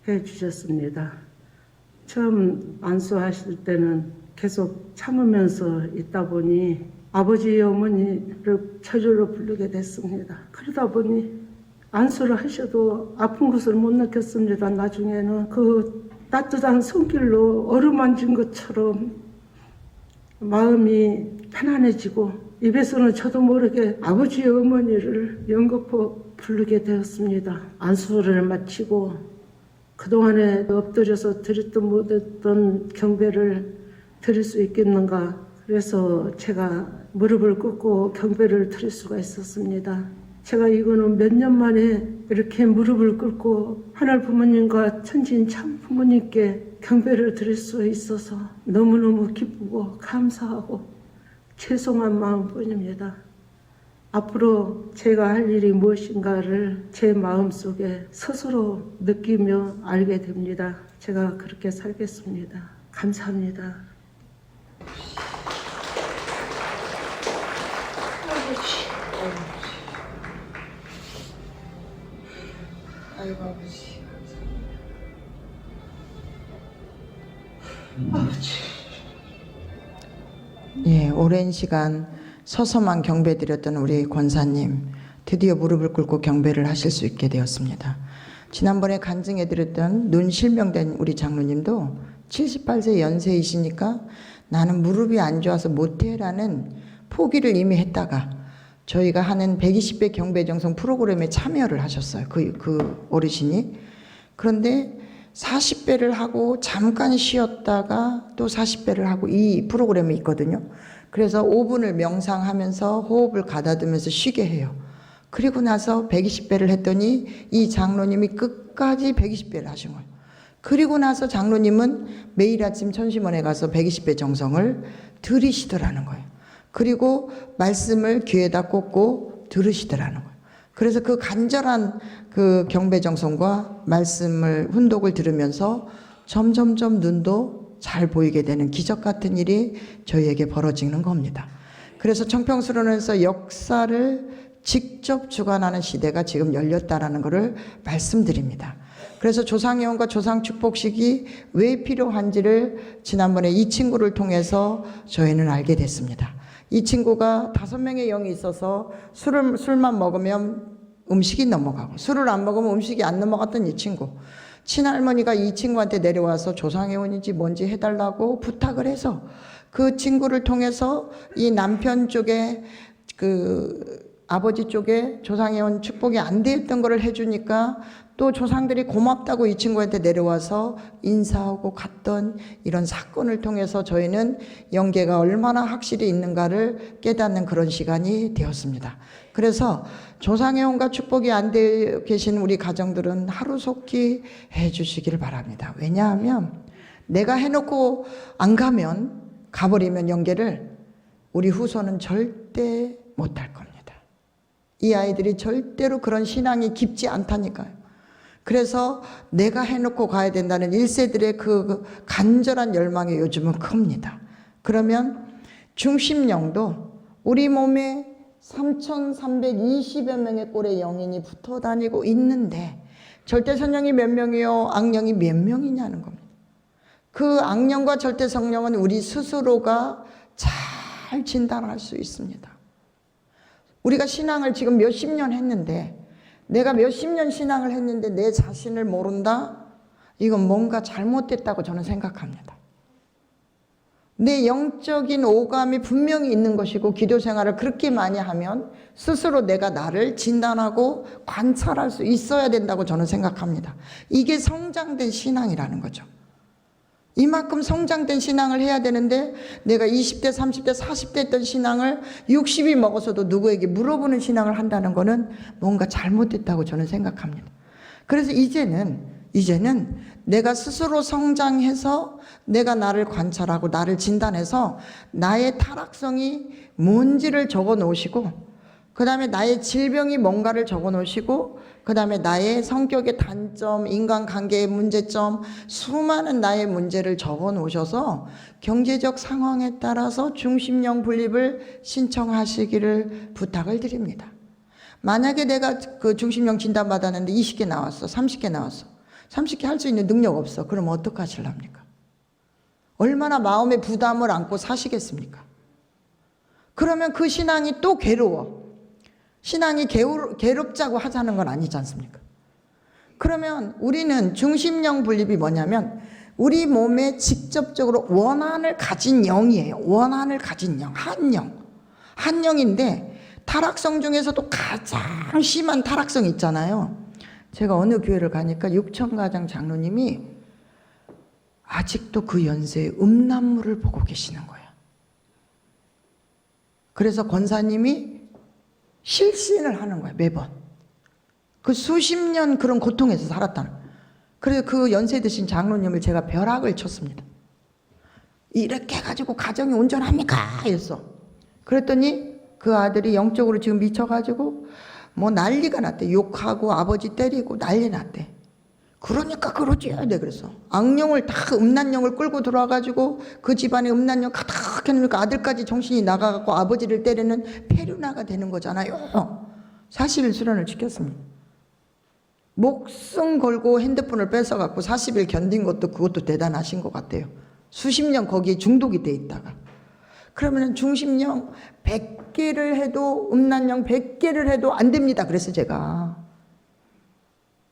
해 주셨습니다. 처음 안수하실 때는 계속 참으면서 있다 보니 아버지 어머니를 저절로 부르게 됐습니다. 그러다 보니 안수를 하셔도 아픈 것을 못 느꼈습니다. 나중에는 그 따뜻한 손길로 어루만진 것처럼 마음이 편안해지고 입에서는 저도 모르게 아버지 어머니를 연거푸 부르게 되었습니다. 안수를 마치고 그동안에 엎드려서 드렸던 못했던 경배를 드릴 수 있겠는가. 그래서 제가 무릎을 꿇고 경배를 드릴 수가 있었습니다. 제가 이거는 몇 년 만에 이렇게 무릎을 꿇고 하늘 부모님과 천진 참 부모님께 경배를 드릴 수 있어서 너무너무 기쁘고 감사하고 죄송한 마음뿐입니다. 앞으로 제가 할 일이 무엇인가를 제 마음속에 스스로 느끼며 알게 됩니다. 제가 그렇게 살겠습니다. 감사합니다. 아이고 아버지. 예, 오랜 시간 서서만 경배 드렸던 우리 권사님 드디어 무릎을 꿇고 경배를 하실 수 있게 되었습니다. 지난번에 간증해 드렸던 눈 실명된 우리 장로님도 78세 연세이시니까 나는 무릎이 안 좋아서 못해라는 포기를 이미 했다가 저희가 하는 120배 경배정성 프로그램에 참여를 하셨어요. 그 어르신이. 그런데 40배를 하고 잠깐 쉬었다가 또 40배를 하고 이 프로그램이 있거든요. 그래서 5분을 명상하면서 호흡을 가다듬으면서 쉬게 해요. 그리고 나서 120배를 했더니 이 장로님이 끝까지 120배를 하신 거예요. 그리고 나서 장로님은 매일 아침 천심원에 가서 120배 정성을 들이시더라는 거예요. 그리고 말씀을 귀에다 꽂고 들으시더라는 거예요. 그래서 그 간절한 그 경배 정성과 말씀을 훈독을 들으면서 점점점 눈도 잘 보이게 되는 기적 같은 일이 저희에게 벌어지는 겁니다. 그래서 청평수련에서 역사를 직접 주관하는 시대가 지금 열렸다라는 것을 말씀드립니다. 그래서 조상예언과 조상축복식이 왜 필요한지를 지난번에 이 친구를 통해서 저희는 알게 됐습니다. 이 친구가 5명의 영이 있어서 술만 먹으면 음식이 넘어가고, 술을 안 먹으면 음식이 안 넘어갔던 이 친구. 친할머니가 이 친구한테 내려와서 조상회원인지 뭔지 해달라고 부탁을 해서 그 친구를 통해서 이 남편 쪽에 아버지 쪽에 조상회원 축복이 안 되었던 거를 해주니까 또 조상들이 고맙다고 이 친구한테 내려와서 인사하고 갔던 이런 사건을 통해서 저희는 영계가 얼마나 확실히 있는가를 깨닫는 그런 시간이 되었습니다. 그래서 조상회원과 축복이 안 되어 계신 우리 가정들은 하루속히 해주시기를 바랍니다. 왜냐하면 내가 해놓고 안 가버리면 영계를 우리 후손은 절대 못할 겁니다. 이 아이들이 절대로 그런 신앙이 깊지 않다니까요. 그래서 내가 해놓고 가야 된다는 1세들의 그 간절한 열망이 요즘은 큽니다. 그러면 중심령도 우리 몸에 3,320여 명의 꼴의 영인이 붙어 다니고 있는데 절대선령이 몇 명이요? 악령이 몇 명이냐는 겁니다. 그 악령과 절대성령은 우리 스스로가 잘 진단할 수 있습니다. 우리가 신앙을 지금 몇십 년 했는데 내가 몇십 년 신앙을 했는데 내 자신을 모른다? 이건 뭔가 잘못됐다고 저는 생각합니다. 내 영적인 오감이 분명히 있는 것이고 기도 생활을 그렇게 많이 하면 스스로 내가 나를 진단하고 관찰할 수 있어야 된다고 저는 생각합니다. 이게 성장된 신앙이라는 거죠. 이만큼 성장된 신앙을 해야 되는데 내가 20대, 30대, 40대 했던 신앙을 60이 먹어서도 누구에게 물어보는 신앙을 한다는 거는 뭔가 잘못됐다고 저는 생각합니다. 그래서 이제는 내가 스스로 성장해서 내가 나를 관찰하고 나를 진단해서 나의 타락성이 뭔지를 적어 놓으시고 그 다음에 나의 질병이 뭔가를 적어 놓으시고 그 다음에 나의 성격의 단점, 인간관계의 문제점, 수많은 나의 문제를 적어 놓으셔서 경제적 상황에 따라서 중심령 분립을 신청하시기를 부탁을 드립니다. 만약에 내가 그 중심령 진단 받았는데 20개 나왔어, 30개 나왔어. 30개 할 수 있는 능력 없어. 그럼 어떡하실랍니까? 얼마나 마음의 부담을 안고 사시겠습니까? 그러면 그 신앙이 또 괴로워. 신앙이 괴롭자고 하자는 건 아니지 않습니까? 그러면 우리는 중심령 분립이 뭐냐면 우리 몸에 직접적으로 원한을 가진 영이에요. 원한을 가진 영, 한영인데 타락성 중에서도 가장 심한 타락성이 있잖아요. 제가 어느 교회를 가니까 육천가장 장로님이 아직도 그 연세에 음란물을 보고 계시는 거예요. 그래서 권사님이 실신을 하는 거예요. 매번. 그 수십 년 그런 고통에서 살았다는 거예요. 그래서 그 연세 드신 장로님을 제가 벼락을 쳤습니다. 이렇게 해가지고 가정이 온전합니까? 이랬어. 그랬더니 그 아들이 영적으로 지금 미쳐가지고 뭐 난리가 났대. 욕하고 아버지 때리고 난리 났대. 그러니까 그러지. 네, 그래서 악령을 다 음란령을 끌고 들어와가지고 그 집안에 음란령 가득 해놓으니까 아들까지 정신이 나가갖고 아버지를 때리는 페루나가 되는 거잖아요. 사실 수련을 지켰습니다. 목숨 걸고 핸드폰을 뺏어갖고 40일 견딘 것도 그것도 대단하신 것 같아요. 수십 년 거기에 중독이 돼 있다가. 그러면 중심령 100개를 해도 음란령 100개를 해도 안 됩니다. 그래서 제가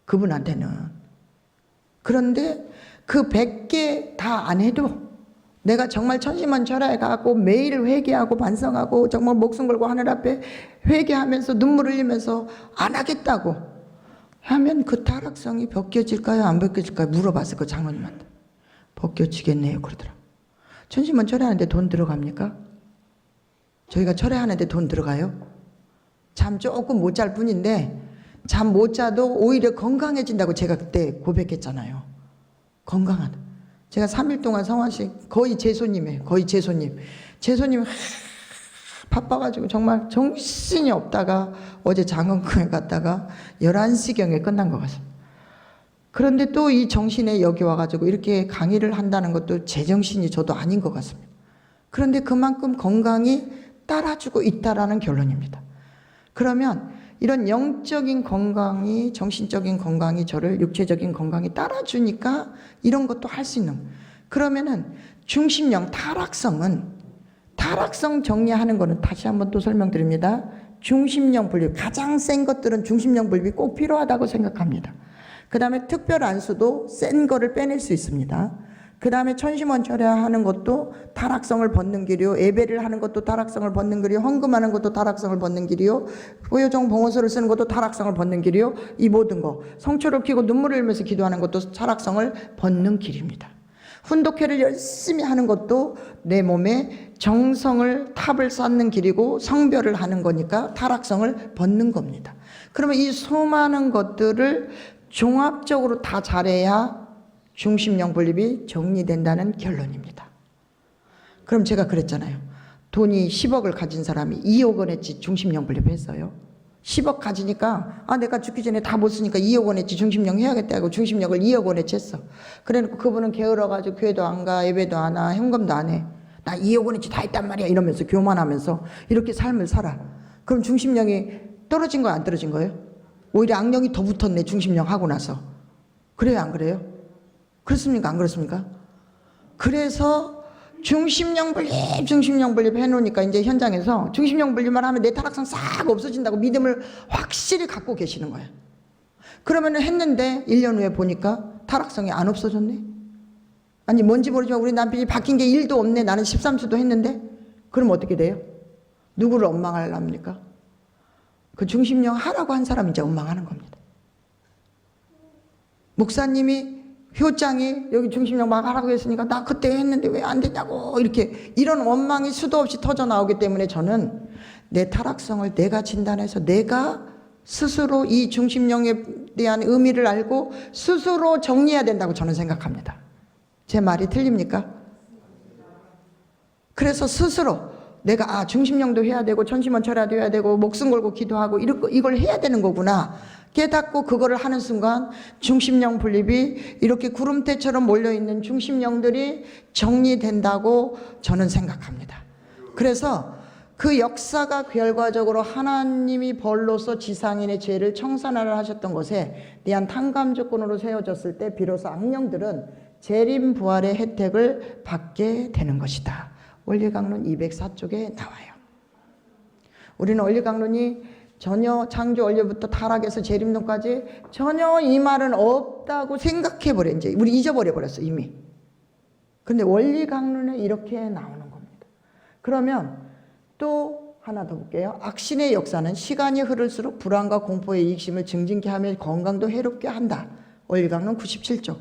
그분한테는. 그런데 그 100개 다 안 해도 내가 정말 천심만철야에 가고 매일 회개하고 반성하고 정말 목숨 걸고 하늘 앞에 회개하면서 눈물 흘리면서 안 하겠다고 하면 그 타락성이 벗겨질까요? 안 벗겨질까요? 물어봤어요. 그 장로님한테. 벗겨지겠네요. 그러더라고요. 천심은 철회하는데 돈 들어갑니까? 저희가 철회하는데 돈 들어가요? 잠 조금 못 잘 뿐인데 잠 못 자도 오히려 건강해진다고 제가 그때 고백했잖아요. 건강하다. 제가 3일 동안 성화식 거의 제 손님이에요. 거의 제 손님. 제 손님 바빠가지고 정말 정신이 없다가 어제 장흥교회 갔다가 11시경에 끝난 것 같습니다. 그런데 또 이 정신에 여기 와가지고 이렇게 강의를 한다는 것도 제 정신이 저도 아닌 것 같습니다. 그런데 그만큼 건강이 따라주고 있다라는 결론입니다. 그러면 이런 영적인 건강이, 정신적인 건강이 저를 육체적인 건강이 따라주니까 이런 것도 할 수 있는 거예요. 그러면은 중심령 타락성은, 타락성 정리하는 거는 다시 한번 또 설명드립니다. 중심령 분립, 가장 센 것들은 중심령 분립이 꼭 필요하다고 생각합니다. 그 다음에 특별 안수도 센 거를 빼낼 수 있습니다. 그 다음에 천심원철회하는 것도 타락성을 벗는 길이요, 예배를 하는 것도 타락성을 벗는 길이요, 헌금하는 것도 타락성을 벗는 길이요, 고요정 봉헌서를 쓰는 것도 타락성을 벗는 길이요, 이 모든 거, 성초를 피고 눈물을 흘리면서 기도하는 것도 타락성을 벗는 길입니다. 훈독회를 열심히 하는 것도 내 몸에 정성을 탑을 쌓는 길이고 성별을 하는 거니까 타락성을 벗는 겁니다. 그러면 이 수많은 것들을 종합적으로 다 잘해야 중심령 분립이 정리된다는 결론입니다. 그럼 제가 그랬잖아요. 돈이 10억을 가진 사람이 2억 원의 집 중심령 분립했어요. 10억 가지니까 내가 죽기 전에 다 못 쓰니까 2억 원의 집 중심령 해야겠다 하고 중심령을 2억 원에 챘어. 그래놓고 그분은 게을러가지고 교회도 안 가, 예배도 안 하, 현금도 안 해. 나 2억 원어치 다 했단 말이야 이러면서 교만하면서 이렇게 삶을 살아. 그럼 중심령이 떨어진 거야 안 떨어진 거예요? 오히려 악령이 더 붙었네 중심령 하고 나서. 그래요 안 그래요? 그렇습니까 안 그렇습니까? 그래서 중심령 분립 해놓으니까 이제 현장에서 중심령 분립만 하면 내 타락성 싹 없어진다고 믿음을 확실히 갖고 계시는 거예요. 그러면 했는데 1년 후에 보니까 타락성이 안 없어졌네. 아니 뭔지 모르지만 우리 남편이 바뀐 게 1도 없네. 나는 13수도 했는데. 그럼 어떻게 돼요? 누구를 원망하랍니까? 그 중심령 하라고 한 사람이 이제 원망하는 겁니다. 목사님이 효장이 여기 중심령 막 하라고 했으니까 나 그때 했는데 왜 안 됐냐고 이렇게 이런 원망이 수도 없이 터져 나오기 때문에 저는 내 타락성을 내가 진단해서 내가 스스로 이 중심령에 대한 의미를 알고 스스로 정리해야 된다고 저는 생각합니다. 제 말이 틀립니까? 그래서 스스로 내가 중심령도 해야 되고 천심원철회도 해야 되고 목숨 걸고 기도하고 이걸 해야 되는 거구나 깨닫고 그거를 하는 순간 중심령 분립이 이렇게 구름대처럼 몰려있는 중심령들이 정리된다고 저는 생각합니다. 그래서 그 역사가 결과적으로 하나님이 벌로서 지상인의 죄를 청산하려 하셨던 것에 대한 탕감 조건으로 세워졌을 때 비로소 악령들은 재림 부활의 혜택을 받게 되는 것이다. 원리강론 204쪽에 나와요. 우리는 원리강론이 전혀 창조 원리부터 타락해서 재림론까지 전혀 이 말은 없다고 생각해버려. 이제 우리 잊어버려버렸어 이미. 근데 원리강론에 이렇게 나오는 겁니다. 그러면 또 하나 더 볼게요. 악신의 역사는 시간이 흐를수록 불안과 공포의 이익심을 증진케 하며 건강도 해롭게 한다. 원리강론 97쪽.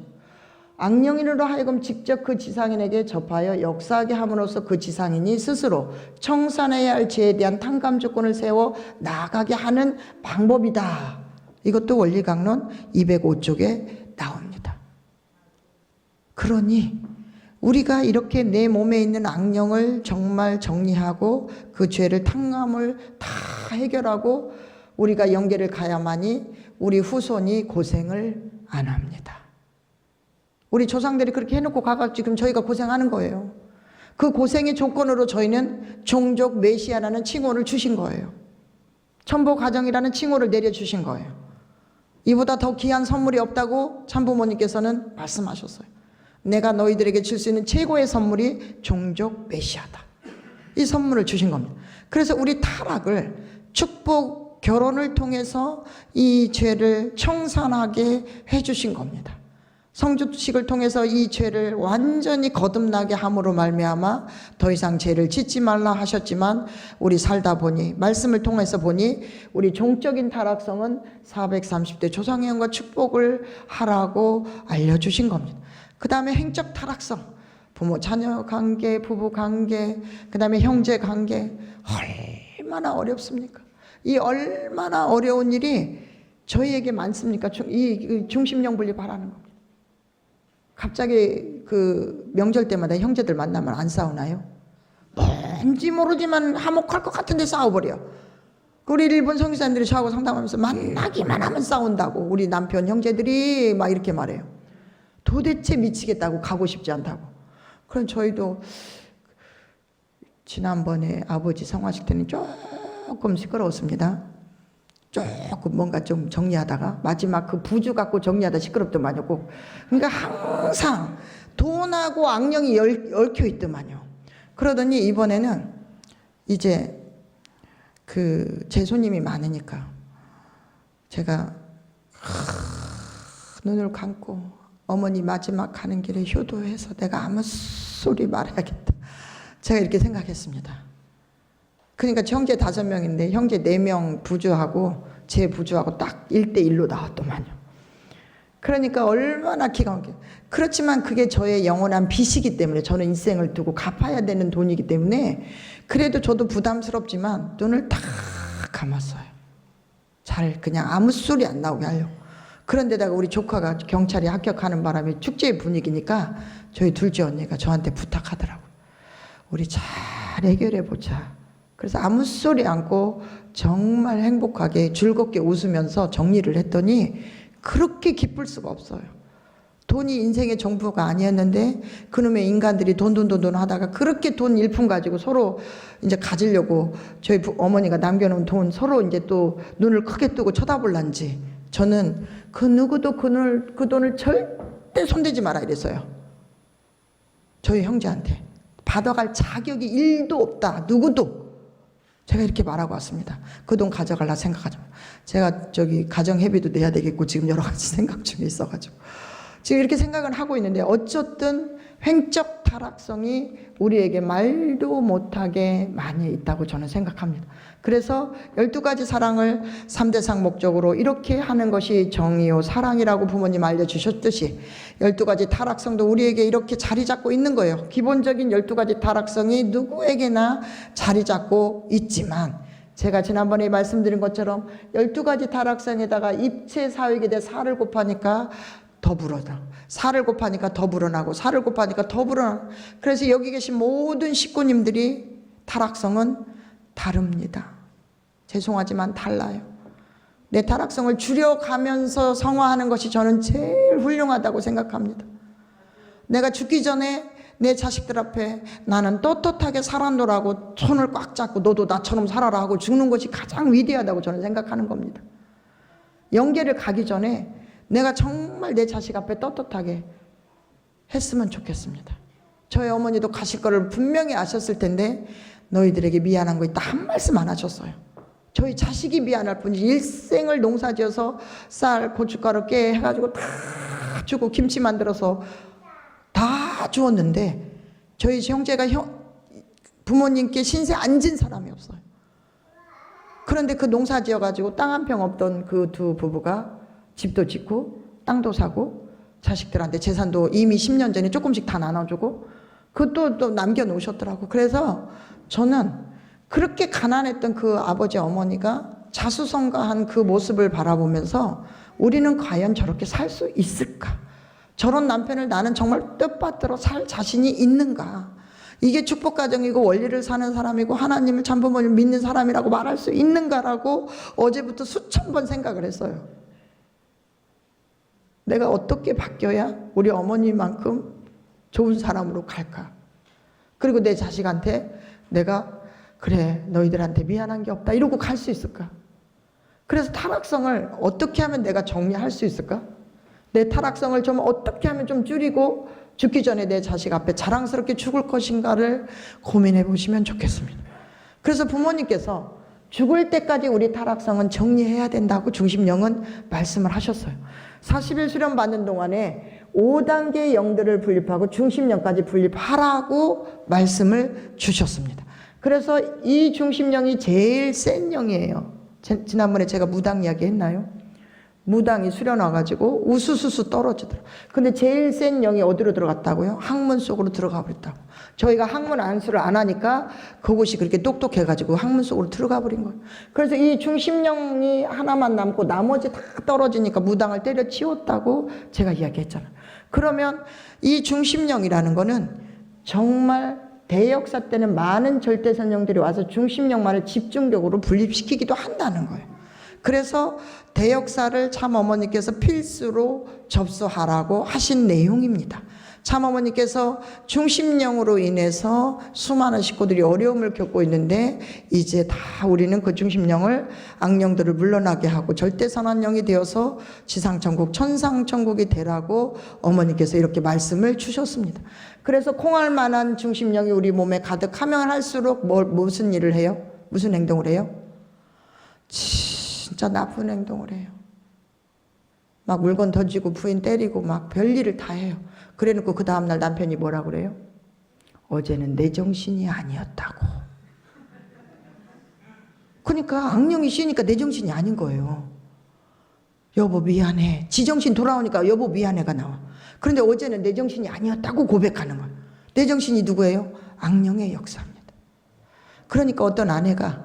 악령인으로 하여금 직접 그 지상인에게 접하여 역사하게 함으로써 그 지상인이 스스로 청산해야 할 죄에 대한 탕감 조건을 세워 나아가게 하는 방법이다. 이것도 원리강론 205쪽에 나옵니다. 그러니 우리가 이렇게 내 몸에 있는 악령을 정말 정리하고 그 죄를 탕감을 다 해결하고 우리가 영계를 가야만이 우리 후손이 고생을 안 합니다. 우리 조상들이 그렇게 해놓고 가가 지금 저희가 고생하는 거예요. 그 고생의 조건으로 저희는 종족 메시아라는 칭호를 주신 거예요. 천보 가정이라는 칭호를 내려주신 거예요. 이보다 더 귀한 선물이 없다고 참부모님께서는 말씀하셨어요. 내가 너희들에게 줄 수 있는 최고의 선물이 종족 메시아다. 이 선물을 주신 겁니다. 그래서 우리 타락을 축복 결혼을 통해서 이 죄를 청산하게 해주신 겁니다. 성주식을 통해서 이 죄를 완전히 거듭나게 함으로 말미암아 더 이상 죄를 짓지 말라 하셨지만 우리 살다 보니 말씀을 통해서 보니 우리 종적인 타락성은 430대 조상회원과 축복을 하라고 알려주신 겁니다. 그 다음에 행적 타락성, 부모 자녀 관계, 부부 관계, 그 다음에 형제 관계 얼마나 어렵습니까? 이 얼마나 어려운 일이 저희에게 많습니까? 이 중심령 분립하라는 겁니다. 갑자기 그 명절 때마다 형제들 만나면 안 싸우나요? 뭔지 모르지만 화목할 것 같은데 싸워버려. 우리 일본 선교사님들이 저하고 상담하면서 만나기만 하면 싸운다고 우리 남편 형제들이 막 이렇게 말해요. 도대체 미치겠다고 가고 싶지 않다고. 그럼 저희도 지난번에 아버지 성화식 때는 조금 시끄러웠습니다. 조금 뭔가 좀 정리하다가 마지막 그 부주 갖고 정리하다 시끄럽더만요. 꼭. 그러니까 항상 돈하고 악령이 얽혀 있더만요. 그러더니 이번에는 이제 제 손님이 많으니까 제가 눈을 감고 어머니 마지막 가는 길에 효도해서 내가 아무 소리 말아야겠다. 제가 이렇게 생각했습니다. 그러니까 형제 5명인데 형제 4명 부주하고 제 부주하고 딱 1대1로 나왔더만요. 그러니까 얼마나 기가 막혀. 그렇지만 그게 저의 영원한 빚이기 때문에 저는 인생을 두고 갚아야 되는 돈이기 때문에 그래도 저도 부담스럽지만 눈을 딱 감았어요. 잘 그냥 아무 소리 안 나오게 하려고. 그런데다가 우리 조카가 경찰에 합격하는 바람에 축제 분위기니까 저희 둘째 언니가 저한테 부탁하더라고요. 우리 잘 해결해보자. 그래서 아무 소리 않고 정말 행복하게 즐겁게 웃으면서 정리를 했더니 그렇게 기쁠 수가 없어요. 돈이 인생의 전부가 아니었는데 그놈의 인간들이 돈 하다가 그렇게 돈 일푼 가지고 서로 이제 가지려고 저희 어머니가 남겨놓은 돈 서로 이제 또 눈을 크게 뜨고 쳐다볼란지 저는 그 누구도 그 돈을 절대 손대지 마라 이랬어요. 저희 형제한테 받아갈 자격이 1도 없다. 누구도. 제가 이렇게 말하고 왔습니다. 그 돈 가져갈라 생각하지 마. 제가 가정회비도 내야 되겠고 지금 여러 가지 생각 중에 있어가지고 지금 이렇게 생각을 하고 있는데 어쨌든 횡적 타락성이 우리에게 말도 못하게 많이 있다고 저는 생각합니다. 그래서 12가지 사랑을 3대상 목적으로 이렇게 하는 것이 정의요 사랑이라고 부모님 알려주셨듯이 12가지 타락성도 우리에게 이렇게 자리 잡고 있는 거예요. 기본적인 12가지 타락성이 누구에게나 자리 잡고 있지만 제가 지난번에 말씀드린 것처럼 12가지 타락성에다가 입체 사역에 대해 4를 곱하니까 더 불어나. 4를 곱하니까 더 불어나고 4를 곱하니까 더 불어나. 그래서 여기 계신 모든 식구님들이 타락성은 다릅니다. 죄송하지만 달라요. 내 타락성을 줄여가면서 성화하는 것이 저는 제일 훌륭하다고 생각합니다. 내가 죽기 전에 내 자식들 앞에 나는 떳떳하게 살았노라고 손을 꽉 잡고 너도 나처럼 살아라 하고 죽는 것이 가장 위대하다고 저는 생각하는 겁니다. 영계를 가기 전에 내가 정말 내 자식 앞에 떳떳하게 했으면 좋겠습니다. 저희 어머니도 가실 거를 분명히 아셨을 텐데 너희들에게 미안한 거 있다 한 말씀 안 하셨어요. 저희 자식이 미안할 뿐이지 일생을 농사지어서 쌀, 고춧가루, 깨 해가지고 다 주고 김치 만들어서 다 주었는데 저희 형제가 부모님께 신세 안 진 사람이 없어요. 그런데 그 농사 지어가지고 땅 한 평 없던 그 두 부부가 집도 짓고 땅도 사고 자식들한테 재산도 이미 10년 전에 조금씩 다 나눠주고 그것도 또 남겨놓으셨더라고. 그래서 저는 그렇게 가난했던 그 아버지 어머니가 자수성가한 그 모습을 바라보면서 우리는 과연 저렇게 살 수 있을까? 저런 남편을 나는 정말 뜻받들어 살 자신이 있는가? 이게 축복가정이고 원리를 사는 사람이고 하나님을 참부모님을 믿는 사람이라고 말할 수 있는가라고 어제부터 수천 번 생각을 했어요. 내가 어떻게 바뀌어야 우리 어머니만큼 좋은 사람으로 갈까? 그리고 내 자식한테 내가 그래 너희들한테 미안한 게 없다 이러고 갈 수 있을까? 그래서 타락성을 어떻게 하면 내가 정리할 수 있을까? 내 타락성을 좀 어떻게 하면 좀 줄이고 죽기 전에 내 자식 앞에 자랑스럽게 죽을 것인가를 고민해 보시면 좋겠습니다. 그래서 부모님께서 죽을 때까지 우리 타락성은 정리해야 된다고 중심령은 말씀을 하셨어요. 40일 수련 받는 동안에 5단계의 영들을 분립하고 중심령까지 분립하라고 말씀을 주셨습니다. 그래서 이 중심령이 제일 센 영이에요. 지난번에 제가 무당 이야기 했나요? 무당이 수련 와가지고 우수수수 떨어지더라고요. 근데 제일 센 영이 어디로 들어갔다고요? 학문 속으로 들어가 버렸다고. 저희가 학문 안수를 안 하니까 그곳이 그렇게 똑똑해가지고 학문 속으로 들어가 버린 거예요. 그래서 이 중심령이 하나만 남고 나머지 다 떨어지니까 무당을 때려치웠다고 제가 이야기했잖아요. 그러면 이 중심령이라는 거는 정말 대역사 때는 많은 절대선령들이 와서 중심령만을 집중적으로 분립시키기도 한다는 거예요. 그래서 대역사를 참어머니께서 필수로 접수하라고 하신 내용입니다. 참어머니께서 중심령으로 인해서 수많은 식구들이 어려움을 겪고 있는데 이제 다 우리는 그 중심령을 악령들을 물러나게 하고 절대선한령이 되어서 지상천국 천상천국이 되라고 어머니께서 이렇게 말씀을 주셨습니다. 그래서 콩알만한 중심령이 우리 몸에 가득하면 할수록 무슨 일을 해요? 무슨 행동을 해요? 진짜 나쁜 행동을 해요. 막 물건 던지고 부인 때리고 막 별일을 다 해요. 그래놓고 그 다음날 남편이 뭐라 그래요? 어제는 내 정신이 아니었다고. 그러니까 악령이 씌니까 내 정신이 아닌 거예요. 여보 미안해. 지 정신 돌아오니까 여보 미안해가 나와. 그런데 어제는 내 정신이 아니었다고 고백하는 거예요. 내 정신이 누구예요? 악령의 역사입니다. 그러니까 어떤 아내가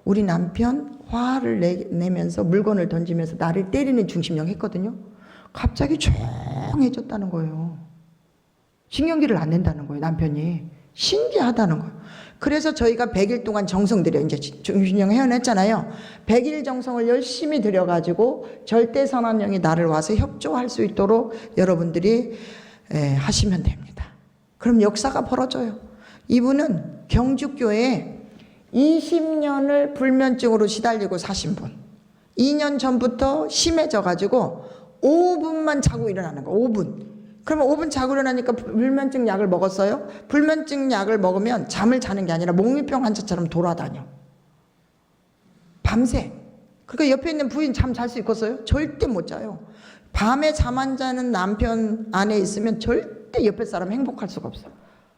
우리 남편 화를 내면서 물건을 던지면서 나를 때리는 중심령 했거든요. 갑자기 조용해졌다는 거예요. 신경질을 안 낸다는 거예요, 남편이. 신기하다는 거예요. 그래서 저희가 100일 동안 정성 들여 이제 중심령 회원했잖아요. 100일 정성을 열심히 들여가지고 절대 선한령이 나를 와서 협조할 수 있도록 여러분들이 하시면 됩니다. 그럼 역사가 벌어져요. 이분은 경주교회에 20년을 불면증으로 시달리고 사신 분. 2년 전부터 심해져가지고 5분만 자고 일어나는 거. 5분. 그러면 5분 자고 일어나니까 불면증 약을 먹었어요. 불면증 약을 먹으면 잠을 자는 게 아니라 목류병 환자처럼 돌아다녀. 밤새. 그러니까 옆에 있는 부인 잠 잘 수 있겠어요? 절대 못 자요. 밤에 잠 안 자는 남편 안에 있으면 절대 옆에 사람 행복할 수가 없어.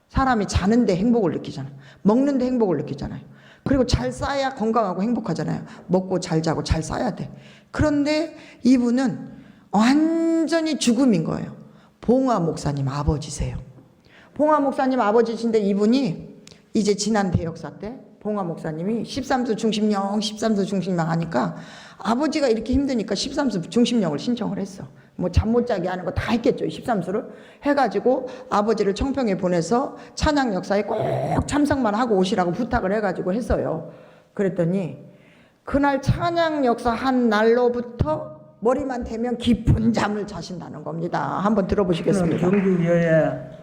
사람이 자는데 행복을 느끼잖아요. 먹는데 행복을 느끼잖아요. 그리고 잘 싸야 건강하고 행복하잖아요. 먹고 잘 자고 잘 싸야 돼. 그런데 이분은 완전히 죽음인 거예요. 봉화 목사님 아버지세요. 봉화 목사님 아버지신데 이분이 이제 지난 대역사 때 봉화 목사님이 13수 중심령 하니까 아버지가 이렇게 힘드니까 13수 중심령을 신청을 했어. 뭐 잠 못 자게 하는 거 다 했겠죠. 13수를 해가지고 아버지를 청평에 보내서 찬양 역사에 꼭 참석만 하고 오시라고 부탁을 해가지고 했어요. 그랬더니 그날 찬양 역사 한 날로부터 머리만 대면 깊은 잠을 자신다는 겁니다. 한번 들어보시겠습니다. 경주교회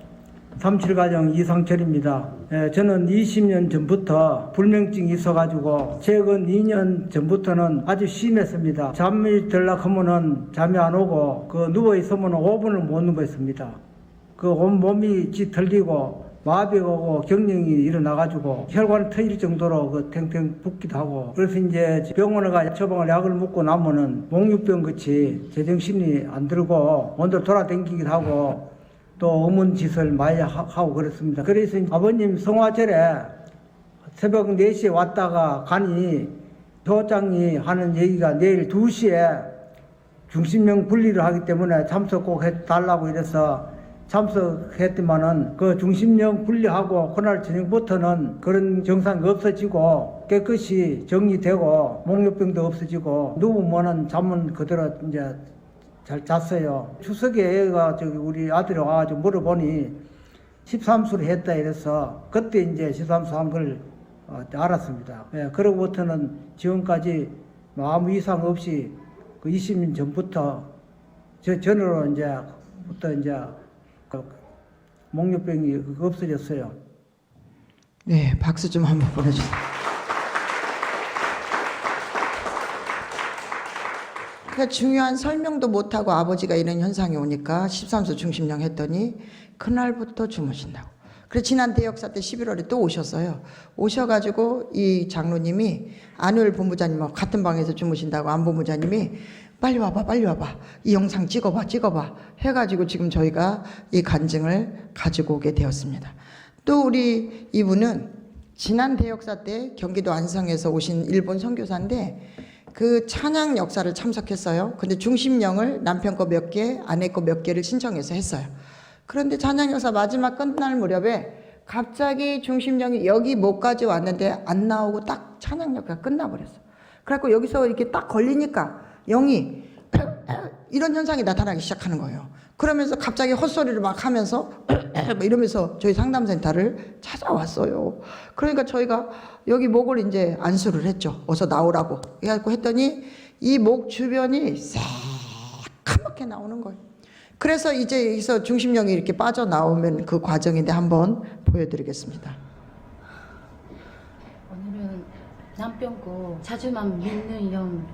37가정 이상철입니다. 저는 20년 전부터 불면증이 있어가지고 최근 2년 전부터는 아주 심했습니다. 잠이 들려고 하면은 잠이 안 오고 그 누워있으면 5분을 못 누워있습니다. 그 온몸이 뒤틀리고 마비가 오고 경련이 일어나가지고 혈관 터질 정도로 그 탱탱 붓기도 하고 그래서 이제 병원에 가 처방을 약을 먹고 나면은 목류병 같이 제정신이 안 들고 먼저 돌아다니기도 하고 또 어문 짓을 많이 하고 그랬습니다. 그래서 아버님 성화절에 새벽 4시에 왔다가 가니 교장이 하는 얘기가 내일 2시에 중심령 분리를 하기 때문에 참석 꼭 해달라고 이래서 참석했더만은 그 중심령 분리하고 그날 저녁부터는 그런 증상이 없어지고 깨끗이 정리되고 목류병도 없어지고 누우면은 잠은 그대로 이제 잘 잤어요. 추석에 애가 저기 우리 아들이 와가지고 물어보니 13수를 했다 이래서 그때 이제 13수 한 걸 알았습니다. 그로부터는 지금까지 아무 이상 없이 그 20년 전부터 전으로 이제부터 이제 그 목류병이 없어졌어요. 네, 박수 좀 한번 보내주세요. 그러니까 중요한 설명도 못하고 아버지가 이런 현상이 오니까 13수 중심령 했더니 그날부터 주무신다고. 그래서 지난 대역사 때 11월에 또 오셨어요. 오셔가지고 이 장로님이 안효일 본부장님하고 같은 방에서 주무신다고 안 본부장님이 빨리 와봐 이 영상 찍어봐 해가지고 지금 저희가 이 간증을 가지고 오게 되었습니다. 또 우리 이분은 지난 대역사 때 경기도 안성에서 오신 일본 선교사인데 그 찬양 역사를 참석했어요. 근데 중심령을 남편 거 몇 개, 아내 거 몇 개를 신청해서 했어요. 그런데 찬양 역사 마지막 끝날 무렵에 갑자기 중심령이 여기 목까지 왔는데 안 나오고 딱 찬양 역사가 끝나버렸어. 그래갖고 여기서 이렇게 딱 걸리니까 영이 이런 현상이 나타나기 시작하는 거예요. 그러면서 갑자기 헛소리를 막 하면서 이러면서 저희 상담센터를 찾아왔어요. 그러니까 저희가 여기 목을 이제 안수를 했죠. 어서 나오라고 해갖고 했더니 이 목 주변이 새카맣게 나오는 거예요. 그래서 이제 여기서 중심령이 이렇게 빠져나오면 그 과정인데 한번 보여드리겠습니다. 오늘은 남편 거 자주만 믿는 형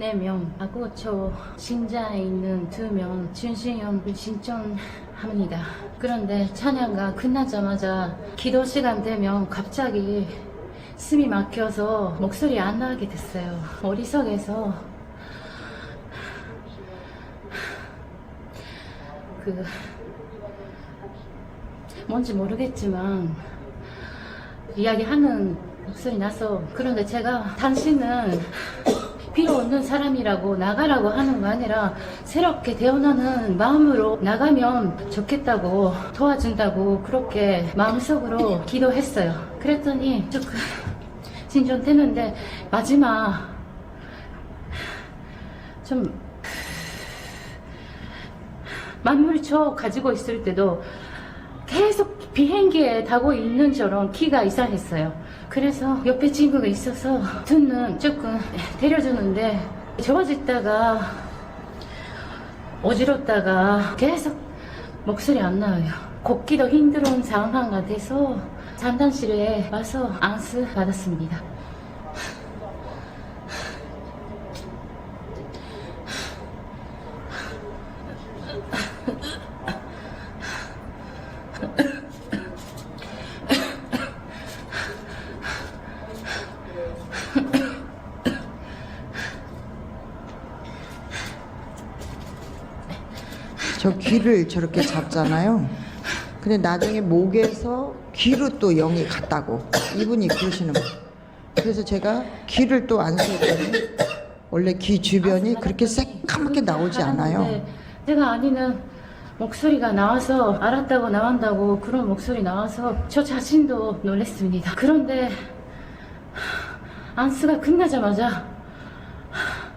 4명 하고 저 신자에 있는 2명 준신형을 신청합니다. 그런데 찬양가 끝나자마자 기도 시간 되면 갑자기 숨이 막혀서 목소리 안 나게 됐어요. 머릿속에서 뭔지 모르겠지만 이야기하는 목소리 나서, 그런데 제가 당신은 필요 없는 사람이라고 나가라고 하는 거 아니라 새롭게 태어나는 마음으로 나가면 좋겠다고, 도와준다고 그렇게 마음속으로 기도했어요. 그랬더니 조금 진전되는데 마지막 좀 만물초 가지고 있을 때도 계속 비행기에 타고 있는 처럼 키가 이상했어요. 그래서 옆에 친구가 있어서 눈은 조금 데려주는데 좋아졌다가 어지럽다가 계속 목소리 안 나와요. 걷기도 힘든 상황가 돼서 상담실에 와서 안수 받았습니다. 저 귀를 저렇게 잡잖아요. 근데 나중에 목에서 귀로 또 영이 갔다고 이분이 그러시는 거예요. 그래서 제가 귀를 또 안 세웠더니 원래 귀 주변이 그렇게 새까맣게 나오지 않아요. 제가 아니는 목소리가 나와서 알았다고 나온다고 그런 목소리 나와서 저 자신도 놀랐습니다. 그런데 안수가 끝나자마자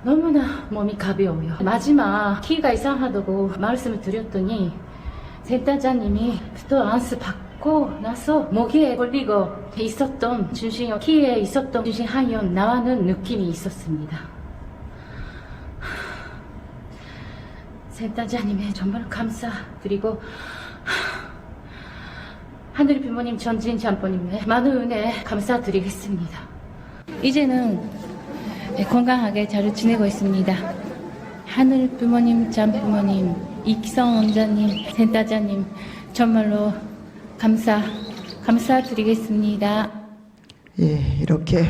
너무나 몸이 가벼워요. 마지막 키가 이상하다고 말씀을 드렸더니 센터장님이 또 안수 받고 나서 목에 걸리고 있었던 중심형, 키에 있었던 중심하연 나와는 느낌이 있었습니다. 센터장님의 정말 감사드리고 하늘 부모님, 전진 장모님의 많은 은혜 감사드리겠습니다. 이제는 건강하게 잘 지내고 있습니다. 하늘 부모님, 장 부모님, 이기성 원장님, 센터장님 정말로 감사드리겠습니다. 예, 이렇게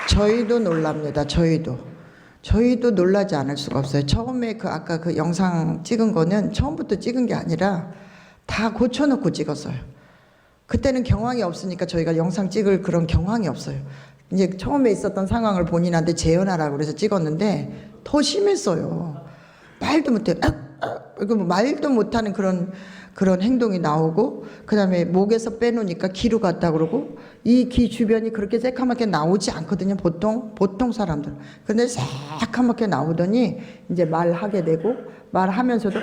저희도 놀랍니다. 저희도 놀라지 않을 수가 없어요. 처음에 아까 그 영상 찍은 거는 처음부터 찍은 게 아니라 다 고쳐놓고 찍었어요. 그때는 경황이 없으니까 저희가 영상 찍을 그런 경황이 없어요. 이제 처음에 있었던 상황을 본인한테 재현하라고 그래서 찍었는데 더 심했어요. 말도 못해. 말도 못하는 그런 행동이 나오고, 그 다음에 목에서 빼놓으니까 귀로 갔다 그러고, 이 귀 주변이 그렇게 새까맣게 나오지 않거든요. 보통 사람들. 근데 새까맣게 나오더니 이제 말하게 되고, 말하면서도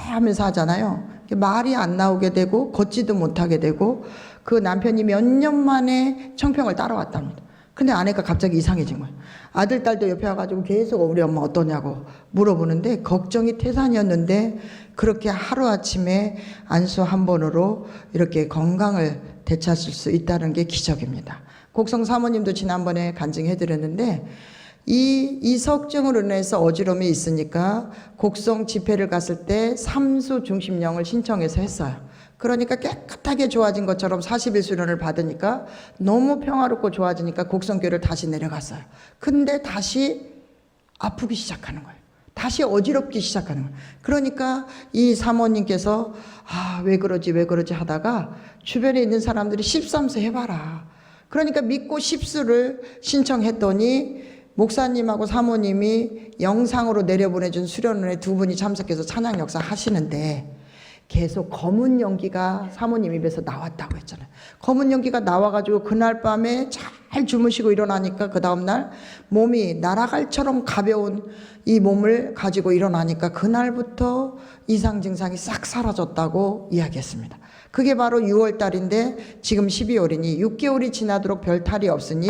하면서 하잖아요. 말이 안 나오게 되고 걷지도 못하게 되고, 그 남편이 몇 년 만에 청평을 따라왔답니다. 근데 아내가 갑자기 이상해진 거예요. 아들, 딸도 옆에 와가지고 계속 우리 엄마 어떠냐고 물어보는데 걱정이 태산이었는데 그렇게 하루아침에 안수 한 번으로 이렇게 건강을 되찾을 수 있다는 게 기적입니다. 곡성 사모님도 지난번에 간증해드렸는데 이 석증으로 인해서 어지러움이 있으니까 곡성 집회를 갔을 때 삼수 중심령을 신청해서 했어요. 그러니까 깨끗하게 좋아진 것처럼 40일 수련을 받으니까 너무 평화롭고 좋아지니까 곡성교회를 다시 내려갔어요. 근데 다시 아프기 시작하는 거예요. 다시 어지럽기 시작하는 거예요. 그러니까 이 사모님께서 왜 그러지 하다가 주변에 있는 사람들이 13수 해봐라. 그러니까 믿고 10수를 신청했더니 목사님하고 사모님이 영상으로 내려보내준 수련회 두 분이 참석해서 찬양 역사 하시는데 계속 검은 연기가 사모님 입에서 나왔다고 했잖아요. 검은 연기가 나와가지고 그날 밤에 잘 주무시고 일어나니까 그 다음날 몸이 날아갈처럼 가벼운 이 몸을 가지고 일어나니까 그날부터 이상 증상이 싹 사라졌다고 이야기했습니다. 그게 바로 6월 달인데 지금 12월이니 6개월이 지나도록 별 탈이 없으니